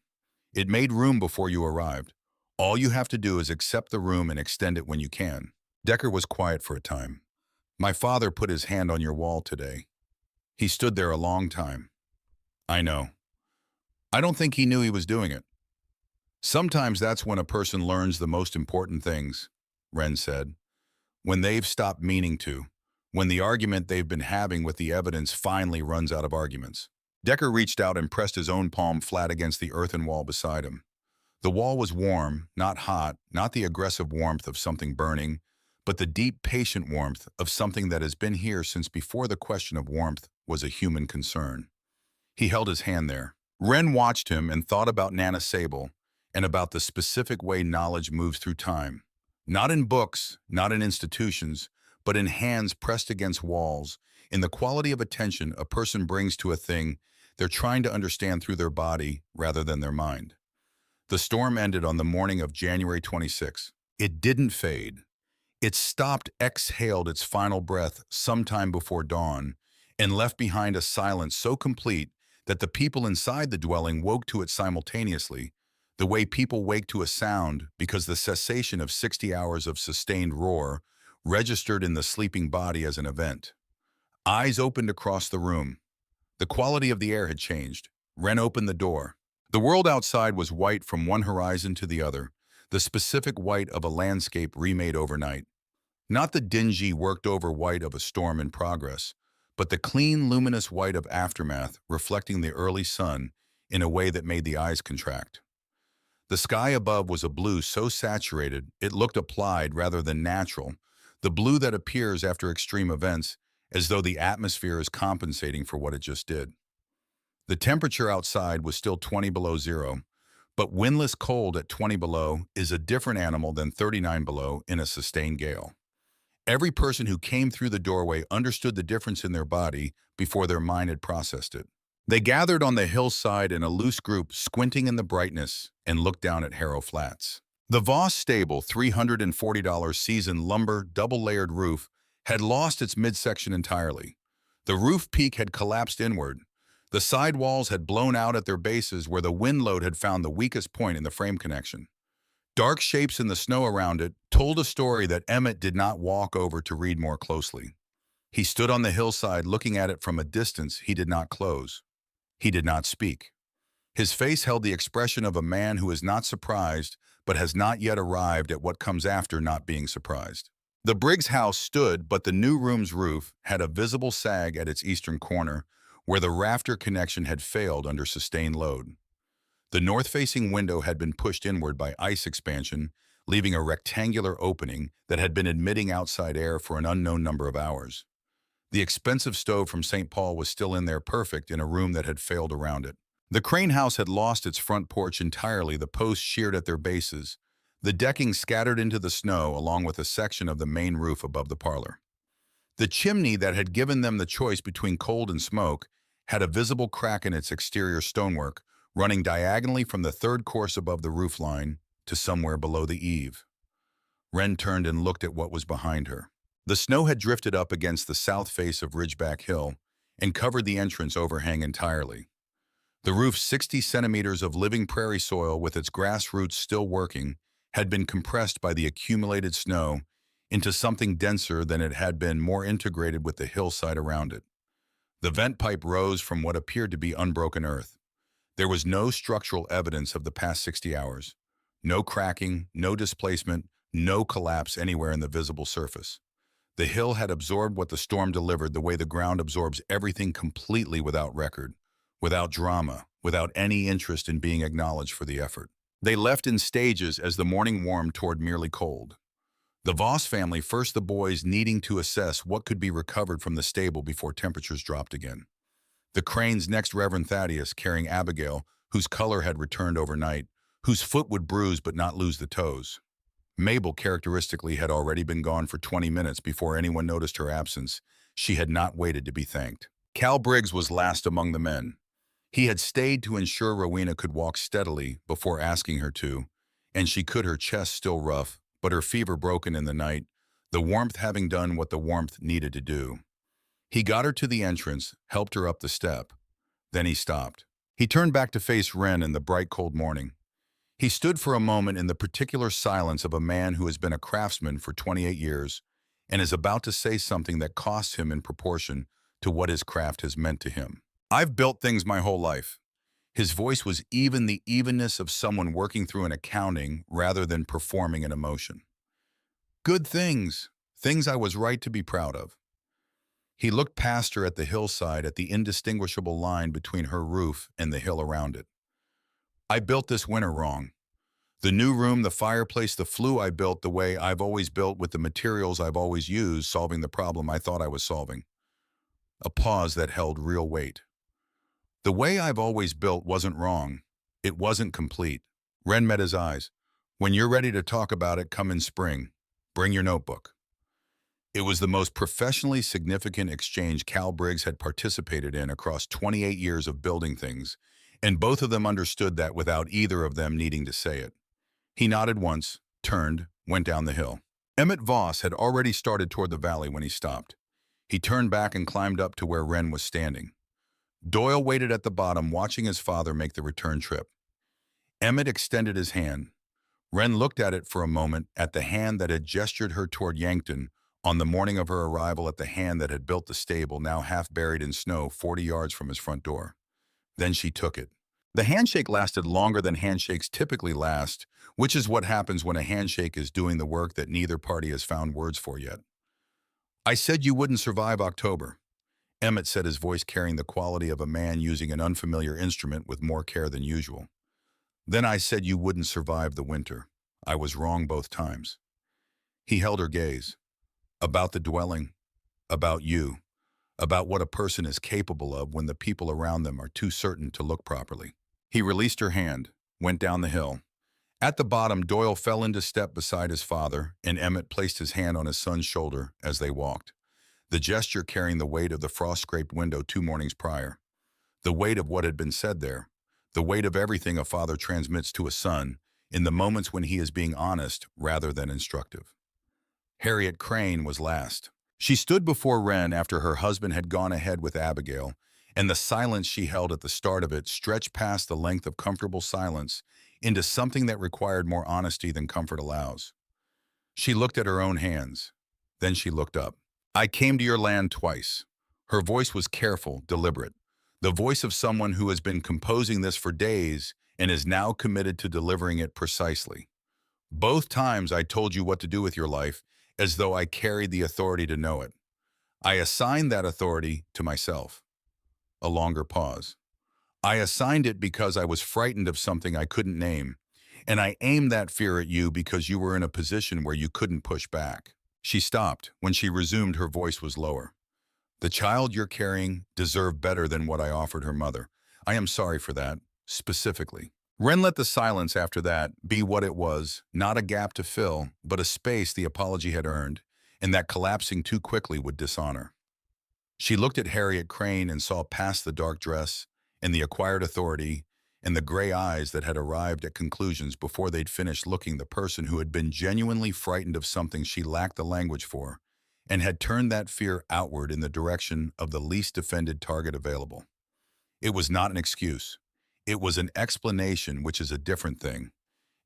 It made room before you arrived. All you have to do is accept the room and extend it when you can." Decker was quiet for a time. "My father put his hand on your wall today. He stood there a long time." "I know. I don't think he knew he was doing it." "Sometimes that's when a person learns the most important things," Wren said. "When they've stopped meaning to. When the argument they've been having with the evidence finally runs out of arguments." Decker reached out and pressed his own palm flat against the earthen wall beside him. The wall was warm, not hot, not the aggressive warmth of something burning, but the deep, patient warmth of something that has been here since before the question of warmth was a human concern. He held his hand there. Wren watched him and thought about Nana Sable and about the specific way knowledge moves through time. Not in books, not in institutions, but in hands pressed against walls, in the quality of attention a person brings to a thing they're trying to understand through their body rather than their mind. The storm ended on the morning of January 26. It didn't fade. It stopped, exhaled its final breath sometime before dawn, and left behind a silence so complete that the people inside the dwelling woke to it simultaneously, the way people wake to a sound because the cessation of 60 hours of sustained roar registered in the sleeping body as an event. Eyes opened across the room. The quality of the air had changed. Wren opened the door. The world outside was white from one horizon to the other, the specific white of a landscape remade overnight. Not the dingy, worked-over white of a storm in progress, but the clean, luminous white of aftermath reflecting the early sun in a way that made the eyes contract. The sky above was a blue so saturated it looked applied rather than natural, the blue that appears after extreme events, as though the atmosphere is compensating for what it just did. The temperature outside was still 20 below zero, but windless cold at 20 below is a different animal than 39 below in a sustained gale. Every person who came through the doorway understood the difference in their body before their mind had processed it. They gathered on the hillside in a loose group, squinting in the brightness, and looked down at Harrow Flats. The Voss stable $340 season lumber double-layered roof had lost its midsection entirely. The roof peak had collapsed inward. The side walls had blown out at their bases where the wind load had found the weakest point in the frame connection. Dark shapes in the snow around it told a story that Emmett did not walk over to read more closely. He stood on the hillside looking at it from a distance he did not close. He did not speak. His face held the expression of a man who is not surprised but has not yet arrived at what comes after not being surprised. The Briggs house stood, but the new room's roof had a visible sag at its eastern corner, where the rafter connection had failed under sustained load. The north-facing window had been pushed inward by ice expansion, leaving a rectangular opening that had been admitting outside air for an unknown number of hours. The expensive stove from St. Paul was still in there, perfect in a room that had failed around it. The Crane house had lost its front porch entirely, the posts sheared at their bases, the decking scattered into the snow along with a section of the main roof above the parlor. The chimney that had given them the choice between cold and smoke had a visible crack in its exterior stonework, running diagonally from the third course above the roof line to somewhere below the eave. Wren turned and looked at what was behind her. The snow had drifted up against the south face of Ridgeback Hill and covered the entrance overhang entirely. The roof's 60 centimeters of living prairie soil, with its grass roots still working, had been compressed by the accumulated snow into something denser than it had been, more integrated with the hillside around it. The vent pipe rose from what appeared to be unbroken earth. There was no structural evidence of the past 60 hours. No cracking, no displacement, No collapse anywhere in the visible surface. The hill had absorbed what the storm delivered the way the ground absorbs everything, completely without record, without drama, without any interest in being acknowledged for the effort. They left in stages as the morning warmed toward merely cold. The Voss family, first the boys needing to assess what could be recovered from the stable before temperatures dropped again. The Cranes next, Reverend Thaddeus carrying Abigail, whose color had returned overnight, whose foot would bruise but not lose the toes. Mabel characteristically had already been gone for 20 minutes before anyone noticed her absence. She had not waited to be thanked. Cal Briggs was last among the men. He had stayed to ensure Rowena could walk steadily before asking her to, and she could, her chest still rough, but her fever broken in the night, the warmth having done what the warmth needed to do. He got her to the entrance, helped her up the step. Then he stopped. He turned back to face Wren in the bright, cold morning. He stood for a moment in the particular silence of a man who has been a craftsman for 28 years and is about to say something that costs him in proportion to what his craft has meant to him. I've built things my whole life. His voice was even the evenness of someone working through an accounting rather than performing an emotion. Good things, things I was right to be proud of. He looked past her at the hillside, at the indistinguishable line between her roof and the hill around it. I built this winter wrong. The new room, the fireplace, the flue I built the way I've always built with the materials I've always used, solving the problem I thought I was solving. A pause that held real weight. The way I've always built wasn't wrong. It wasn't complete. Wren met his eyes. When you're ready to talk about it, come in spring. Bring your notebook. It was the most professionally significant exchange Cal Briggs had participated in across 28 years of building things, and both of them understood that without either of them needing to say it. He nodded once, turned, went down the hill. Emmett Voss had already started toward the valley when he stopped. He turned back and climbed up to where Wren was standing. Doyle waited at the bottom, watching his father make the return trip. Emmett extended his hand. Wren looked at it for a moment, at the hand that had gestured her toward Yankton on the morning of her arrival, at the hand that had built the stable, now half buried in snow 40 yards from his front door. Then she took it. The handshake lasted longer than handshakes typically last, which is what happens when a handshake is doing the work that neither party has found words for yet. I said you wouldn't survive October. Emmett said, his voice carrying the quality of a man using an unfamiliar instrument with more care than usual. Then I said you wouldn't survive the winter. I was wrong both times. He held her gaze. About the dwelling, about you, about what a person is capable of when the people around them are too certain to look properly. He released her hand, went down the hill. At the bottom, Doyle fell into step beside his father, and Emmett placed his hand on his son's shoulder as they walked, the gesture carrying the weight of the frost-scraped window 2 mornings prior, the weight of what had been said there, the weight of everything a father transmits to a son in the moments when he is being honest rather than instructive. Harriet Crane was last. She stood before Wren after her husband had gone ahead with Abigail, and the silence she held at the start of it stretched past the length of comfortable silence into something that required more honesty than comfort allows. She looked at her own hands. Then she looked up. I came to your land twice. Her voice was careful, deliberate. The voice of someone who has been composing this for days and is now committed to delivering it precisely. Both times I told you what to do with your life, as though I carried the authority to know it. I assigned that authority to myself. A longer pause. I assigned it because I was frightened of something I couldn't name, and I aimed that fear at you because you were in a position where you couldn't push back. She stopped. When she resumed, her voice was lower. The child you're carrying deserved better than what I offered her mother. I am sorry for that, specifically. Wren let the silence after that be what it was, not a gap to fill, but a space the apology had earned, and that collapsing too quickly would dishonor. She looked at Harriet Crane and saw past the dark dress and the acquired authority and the gray eyes that had arrived at conclusions before they'd finished looking, the person who had been genuinely frightened of something she lacked the language for and had turned that fear outward in the direction of the least defended target available. It was not an excuse. It was an explanation, which is a different thing,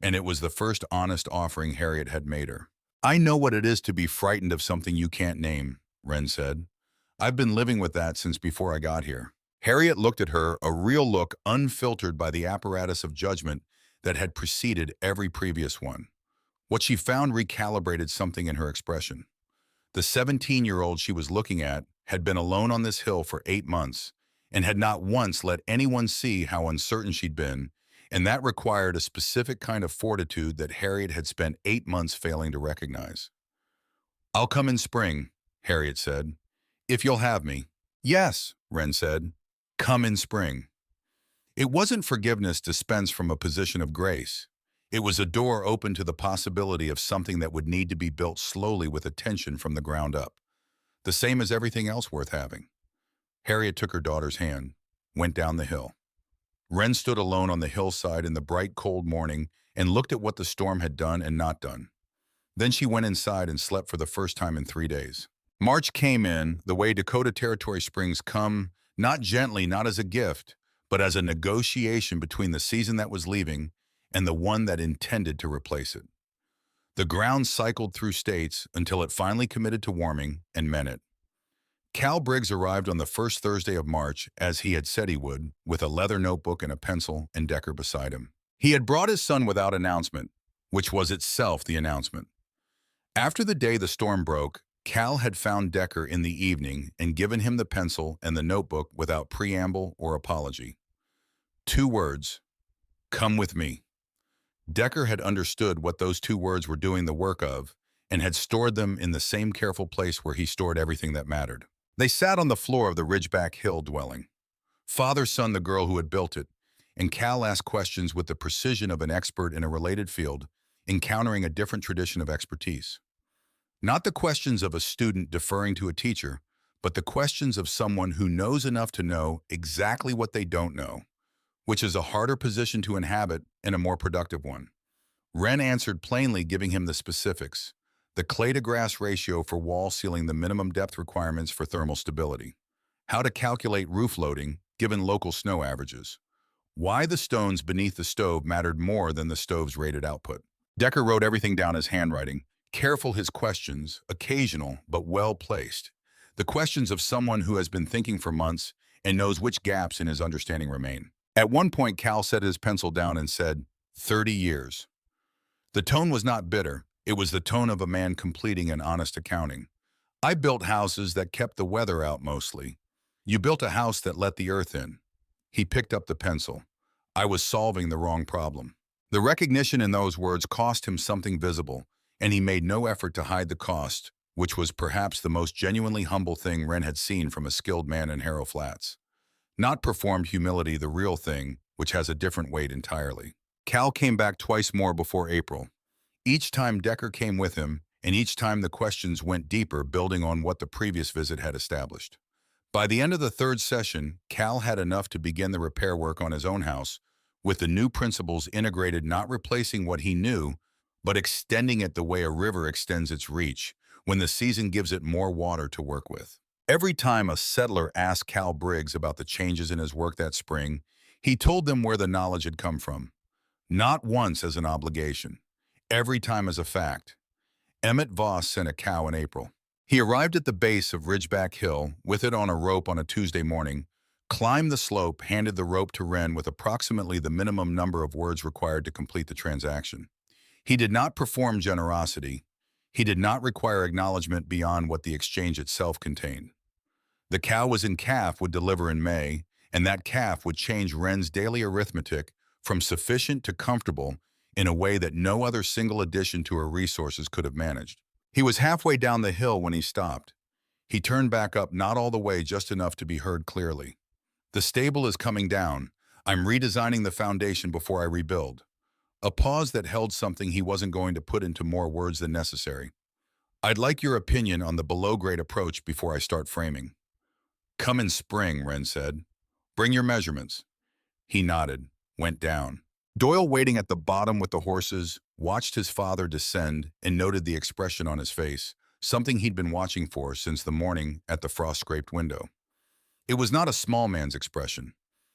and it was the first honest offering Harriet had made her. I know what it is to be frightened of something you can't name, Wren said. I've been living with that since before I got here. Harriet looked at her, a real look unfiltered by the apparatus of judgment that had preceded every previous one. What she found recalibrated something in her expression. The 17-year-old she was looking at had been alone on this hill for 8 months and had not once let anyone see how uncertain she'd been, and that required a specific kind of fortitude that Harriet had spent 8 months failing to recognize. "I'll come in spring," Harriet said. "If you'll have me." "Yes," Wren said. "Come in spring." It wasn't forgiveness dispensed from a position of grace. It was a door open to the possibility of something that would need to be built slowly with attention from the ground up. The same as everything else worth having. Harriet took her daughter's hand, went down the hill. Wren stood alone on the hillside in the bright, cold morning and looked at what the storm had done and not done. Then she went inside and slept for the first time in 3 days. March came in the way Dakota Territory springs come, not gently, not as a gift, but as a negotiation between the season that was leaving and the one that intended to replace it. The ground cycled through states until it finally committed to warming and meant it. Cal Briggs arrived on the first Thursday of March, as he had said he would, with a leather notebook and a pencil and Decker beside him. He had brought his son without announcement, which was itself the announcement. After the day the storm broke, Cal had found Decker in the evening and given him the pencil and the notebook without preamble or apology. 2 words: "Come with me." Decker had understood what those 2 words were doing the work of and had stored them in the same careful place where he stored everything that mattered. They sat on the floor of the Ridgeback Hill dwelling. Father, son, the girl who had built it, and Cal asked questions with the precision of an expert in a related field, encountering a different tradition of expertise. Not the questions of a student deferring to a teacher, but the questions of someone who knows enough to know exactly what they don't know, which is a harder position to inhabit and a more productive one. Wren answered plainly, giving him the specifics: the clay-to-grass ratio for wall sealing, the minimum depth requirements for thermal stability, how to calculate roof loading given local snow averages, why the stones beneath the stove mattered more than the stove's rated output. Decker wrote everything down as handwriting, careful his questions, occasional but well-placed, the questions of someone who has been thinking for months and knows which gaps in his understanding remain. At one point, Cal set his pencil down and said, 30 years. The tone was not bitter. It was the tone of a man completing an honest accounting. I built houses that kept the weather out mostly. You built a house that let the earth in. He picked up the pencil. I was solving the wrong problem. The recognition in those words cost him something visible, and he made no effort to hide the cost, which was perhaps the most genuinely humble thing Wren had seen from a skilled man in Harrow Flats. Not performed humility, the real thing, which has a different weight entirely. Cal came back twice more before April. Each time Decker came with him, and each time the questions went deeper, building on what the previous visit had established. By the end of the 3rd session, Cal had enough to begin the repair work on his own house, with the new principles integrated, not replacing what he knew, but extending it the way a river extends its reach when the season gives it more water to work with. Every time a settler asked Cal Briggs about the changes in his work that spring, he told them where the knowledge had come from. Not once as an obligation, every time as a fact. Emmett Voss sent a cow in April. He arrived at the base of Ridgeback Hill, with it on a rope on a Tuesday morning, climbed the slope, handed the rope to Wren with approximately the minimum number of words required to complete the transaction. He did not perform generosity. He did not require acknowledgement beyond what the exchange itself contained. The cow was in calf would deliver in May, and that calf would change Wren's daily arithmetic from sufficient to comfortable in a way that no other single addition to her resources could have managed. He was halfway down the hill when he stopped. He turned back up, not all the way, just enough to be heard clearly. "The stable is coming down. I'm redesigning the foundation before I rebuild." A pause that held something he wasn't going to put into more words than necessary. "I'd like your opinion on the below-grade approach before I start framing." "Come in spring," Wren said. "Bring your measurements." He nodded, went down. Doyle, waiting at the bottom with the horses, watched his father descend and noted the expression on his face, something he'd been watching for since the morning at the frost-scraped window. It was not a small man's expression.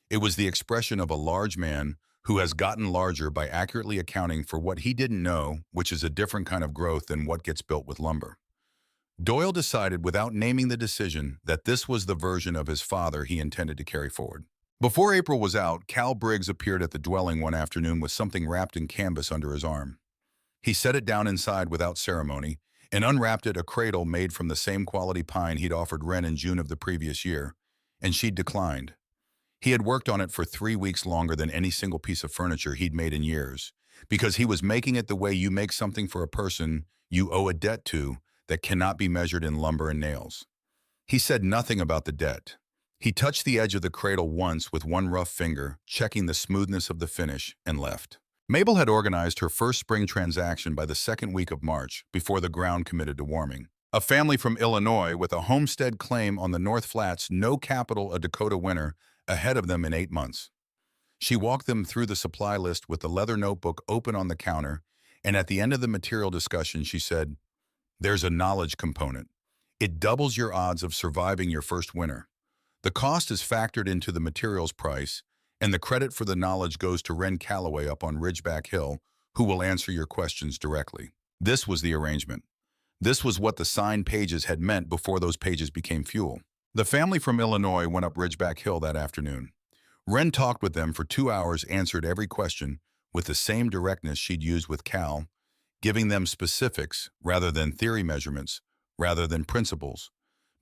It was the expression of a large man who has gotten larger by accurately accounting for what he didn't know, which is a different kind of growth than what gets built with lumber. Doyle decided, without naming the decision, that this was the version of his father he intended to carry forward. Before April was out, Cal Briggs appeared at the dwelling one afternoon with something wrapped in canvas under his arm. He set it down inside without ceremony and unwrapped it a cradle made from the same quality pine he'd offered Wren in June of the previous year, and she'd declined. He had worked on it for 3 weeks longer than any single piece of furniture he'd made in years, because he was making it the way you make something for a person you owe a debt to that cannot be measured in lumber and nails. He said nothing about the debt. He touched the edge of the cradle once with one rough finger, checking the smoothness of the finish, and left. Mabel had organized her first spring transaction by the second week of March, before the ground committed to warming. A family from Illinois with a homestead claim on the North Flats, no capital a Dakota winter, ahead of them in 8 months. She walked them through the supply list with the leather notebook open on the counter, and at the end of the material discussion, she said, "There's a knowledge component. It doubles your odds of surviving your first winter. The cost is factored into the materials price, and the credit for the knowledge goes to Wren Calloway up on Ridgeback Hill, who will answer your questions directly." This was the arrangement. This was what the signed pages had meant before those pages became fuel. The family from Illinois went up Ridgeback Hill that afternoon. Wren talked with them for 2 hours, answered every question with the same directness she'd used with Cal, giving them specifics rather than theory, measurements rather than principles,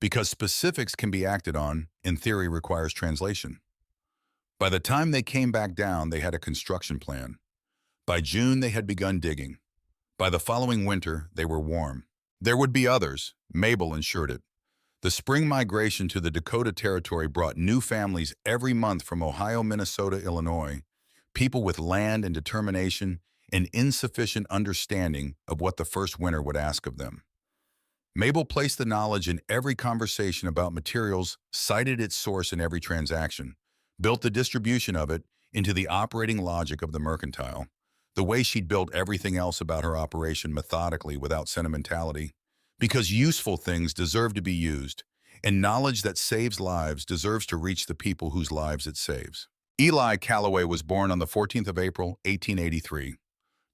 because specifics can be acted on and theory requires translation. By the time they came back down, they had a construction plan. By June, they had begun digging. By the following winter, they were warm. There would be others, Mabel ensured it. The spring migration to the Dakota Territory brought new families every month from Ohio, Minnesota, Illinois, people with land and determination and insufficient understanding of what the first winter would ask of them. Mabel placed the knowledge in every conversation about materials, cited its source in every transaction, built the distribution of it into the operating logic of the mercantile, the way she'd built everything else about her operation methodically without sentimentality, because useful things deserve to be used, and knowledge that saves lives deserves to reach the people whose lives it saves. Eli Calloway was born on the 14th of April, 1883.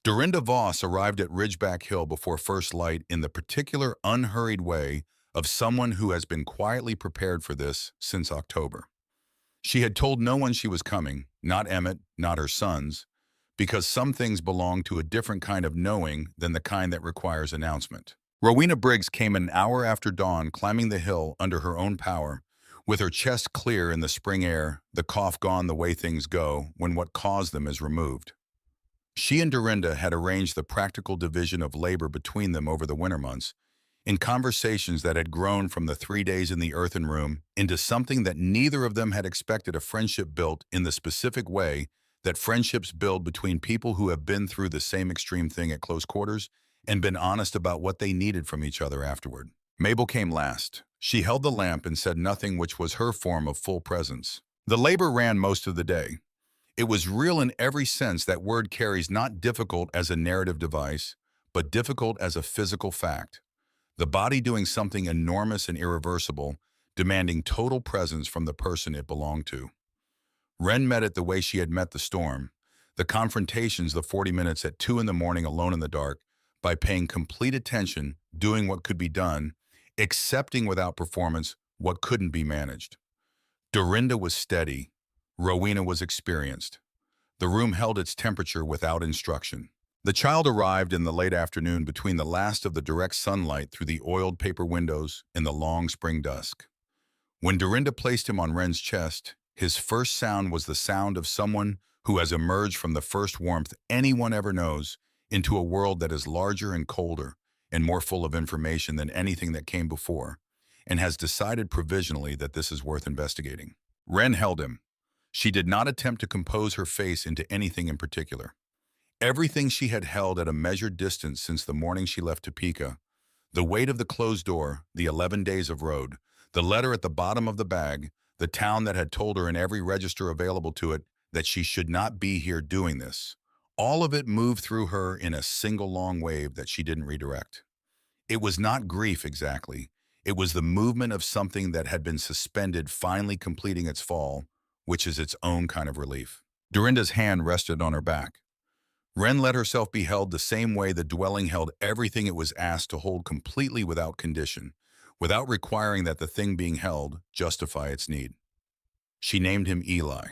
Dorinda Voss arrived at Ridgeback Hill before first light in the particular unhurried way of someone who has been quietly prepared for this since October. She had told no one she was coming, not Emmett, not her sons, because some things belong to a different kind of knowing than the kind that requires announcement. Rowena Briggs came an hour after dawn, climbing the hill under her own power, with her chest clear in the spring air, the cough gone the way things go when what caused them is removed. She and Dorinda had arranged the practical division of labor between them over the winter months, in conversations that had grown from the 3 days in the earthen room into something that neither of them had expected, a friendship built in the specific way that friendships build between people who have been through the same extreme thing at close quarters and been honest about what they needed from each other afterward. Mabel came last. She held the lamp and said nothing, which was her form of full presence. The labor ran most of the day. It was real in every sense that word carries, not difficult as a narrative device, but difficult as a physical fact. The body doing something enormous and irreversible, demanding total presence from the person it belonged to. Wren met it the way she had met the storm, the confrontations, the 40 minutes at 2 in the morning alone in the dark, by paying complete attention, doing what could be done, accepting without performance what couldn't be managed. Dorinda was steady. Rowena was experienced. The room held its temperature without instruction. The child arrived in the late afternoon between the last of the direct sunlight through the oiled paper windows in the long spring dusk. When Dorinda placed him on Wren's chest, his first sound was the sound of someone who has emerged from the first warmth anyone ever knows into a world that is larger and colder and more full of information than anything that came before, and has decided provisionally that this is worth investigating. Wren held him. She did not attempt to compose her face into anything in particular. Everything she had held at a measured distance since the morning she left Topeka, the weight of the closed door, the 11 days of road, the letter at the bottom of the bag, the town that had told her in every register available to it that she should not be here doing this. All of it moved through her in a single long wave that she didn't redirect. It was not grief exactly. It was the movement of something that had been suspended finally completing its fall, which is its own kind of relief. Dorinda's hand rested on her back. Wren let herself be held the same way the dwelling held everything it was asked to hold, completely without condition, without requiring that the thing being held justify its need. She named him Eli.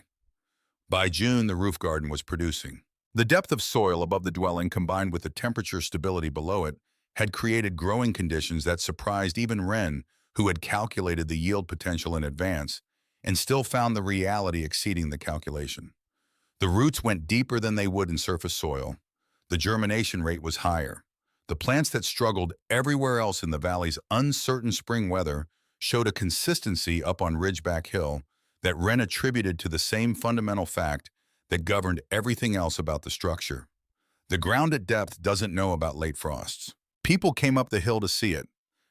By June, the roof garden was producing. The depth of soil above the dwelling combined with the temperature stability below it had created growing conditions that surprised even Wren, who had calculated the yield potential in advance and still found the reality exceeding the calculation. The roots went deeper than they would in surface soil. The germination rate was higher. The plants that struggled everywhere else in the valley's uncertain spring weather showed a consistency up on Ridgeback Hill that Wren attributed to the same fundamental fact that governed everything else about the structure. The ground at depth doesn't know about late frosts. People came up the hill to see it.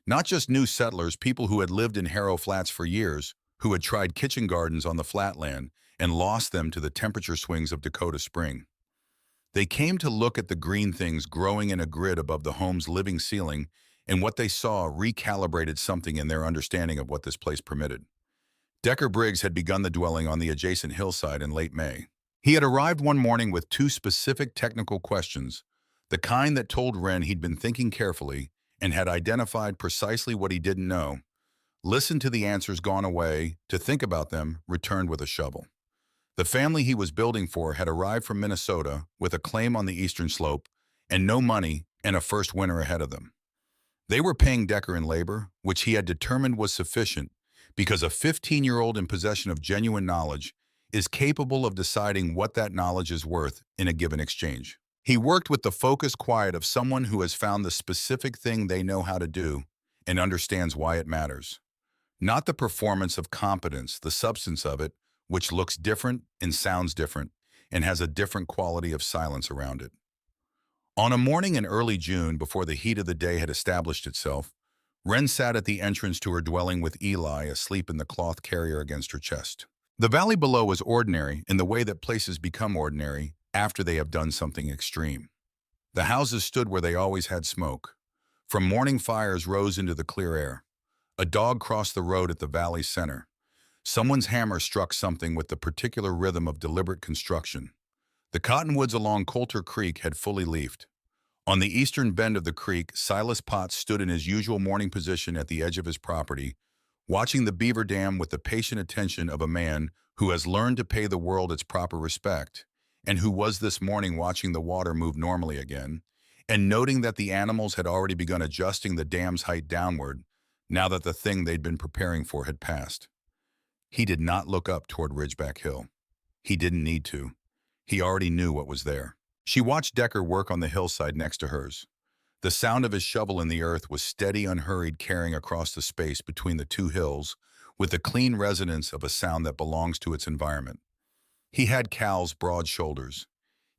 Not just new settlers, people who had lived in Harrow Flats for years, who had tried kitchen gardens on the flatland and lost them to the temperature swings of Dakota spring. They came to look at the green things growing in a grid above the home's living ceiling, and what they saw recalibrated something in their understanding of what this place permitted. Decker Briggs had begun the dwelling on the adjacent hillside in late May. He had arrived one morning with two specific technical questions, the kind that told Wren he'd been thinking carefully and had identified precisely what he didn't know, listened to the answers, gone away, to think about them, returned with a shovel. The family he was building for had arrived from Minnesota with a claim on the eastern slope and no money and a first winter ahead of them. They were paying Decker in labor, which he had determined was sufficient because a 15-year-old in possession of genuine knowledge is capable of deciding what that knowledge is worth in a given exchange. He worked with the focused quiet of someone who has found the specific thing they know how to do and understands why it matters. Not the performance of competence, the substance of it, which looks different and sounds different and has a different quality of silence around it. On a morning in early June, before the heat of the day had established itself, Wren sat at the entrance to her dwelling with Eli asleep in the cloth carrier against her chest. The valley below was ordinary in the way that places become ordinary after they have done something extreme. The houses stood where they always had smoke. From morning fires rose into the clear air. A dog crossed the road at the valley's center. Someone's hammer struck something with the particular rhythm of deliberate construction. The cottonwoods along Coulter Creek had fully leafed. On the eastern bend of the creek, Silas Potts stood in his usual morning position at the edge of his property, watching the beaver dam with the patient attention of a man who has learned to pay the world its proper respect, and who was this morning watching the water move normally again, and noting that the animals had already begun adjusting the dam's height downward, now that the thing they'd been preparing for had passed. He did not look up toward Ridgeback Hill. He didn't need to. He already knew what was there. She watched Decker work on the hillside next to hers. The sound of his shovel in the earth was steady, unhurried carrying across the space between the two hills with the clean resonance of a sound that belongs to its environment. He had Cal's broad shoulders.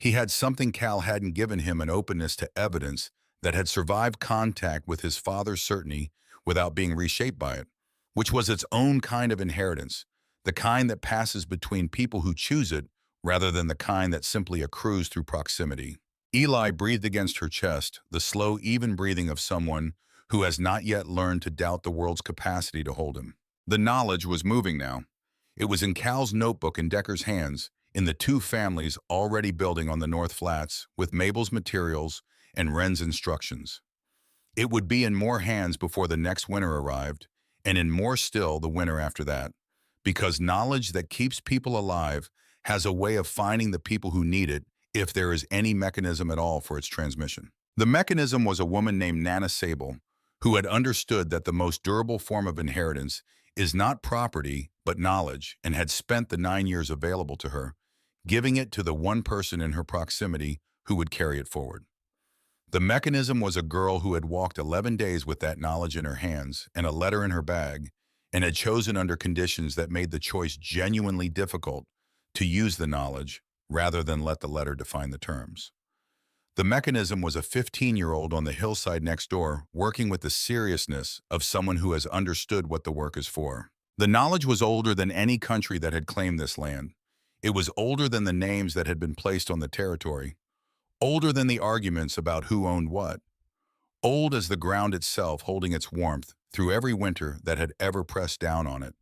He had something Cal hadn't given him, an openness to evidence that had survived contact with his father's certainty without being reshaped by it, which was its own kind of inheritance, the kind that passes between people who choose it rather than the kind that simply accrues through proximity. Eli breathed against her chest, the slow, even breathing of someone who has not yet learned to doubt the world's capacity to hold him. The knowledge was moving now. It was in Cal's notebook in Decker's hands, in the two families already building on the North Flats, with Mabel's materials and Wren's instructions. It would be in more hands before the next winter arrived, and in more still the winter after that, because knowledge that keeps people alive has a way of finding the people who need it if there is any mechanism at all for its transmission. The mechanism was a woman named Nana Sable, who had understood that the most durable form of inheritance is not property but knowledge, and had spent the 9 years available to her, giving it to the one person in her proximity who would carry it forward. The mechanism was a girl who had walked 11 days with that knowledge in her hands and a letter in her bag, and had chosen under conditions that made the choice genuinely difficult to use the knowledge rather than let the letter define the terms. The mechanism was a 15-year-old on the hillside next door, working with the seriousness of someone who has understood what the work is for. The knowledge was older than any country that had claimed this land. It was older than the names that had been placed on the territory, older than the arguments about who owned what, old as the ground itself holding its warmth through every winter that had ever pressed down on it,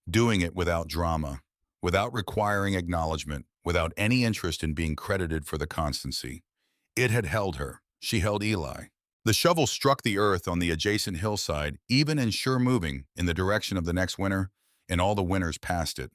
doing it without drama, without requiring acknowledgement, without any interest in being credited for the constancy. It had held her. She held Eli. The shovel struck the earth on the adjacent hillside, even and sure moving in the direction of the next winter and all the winters past it.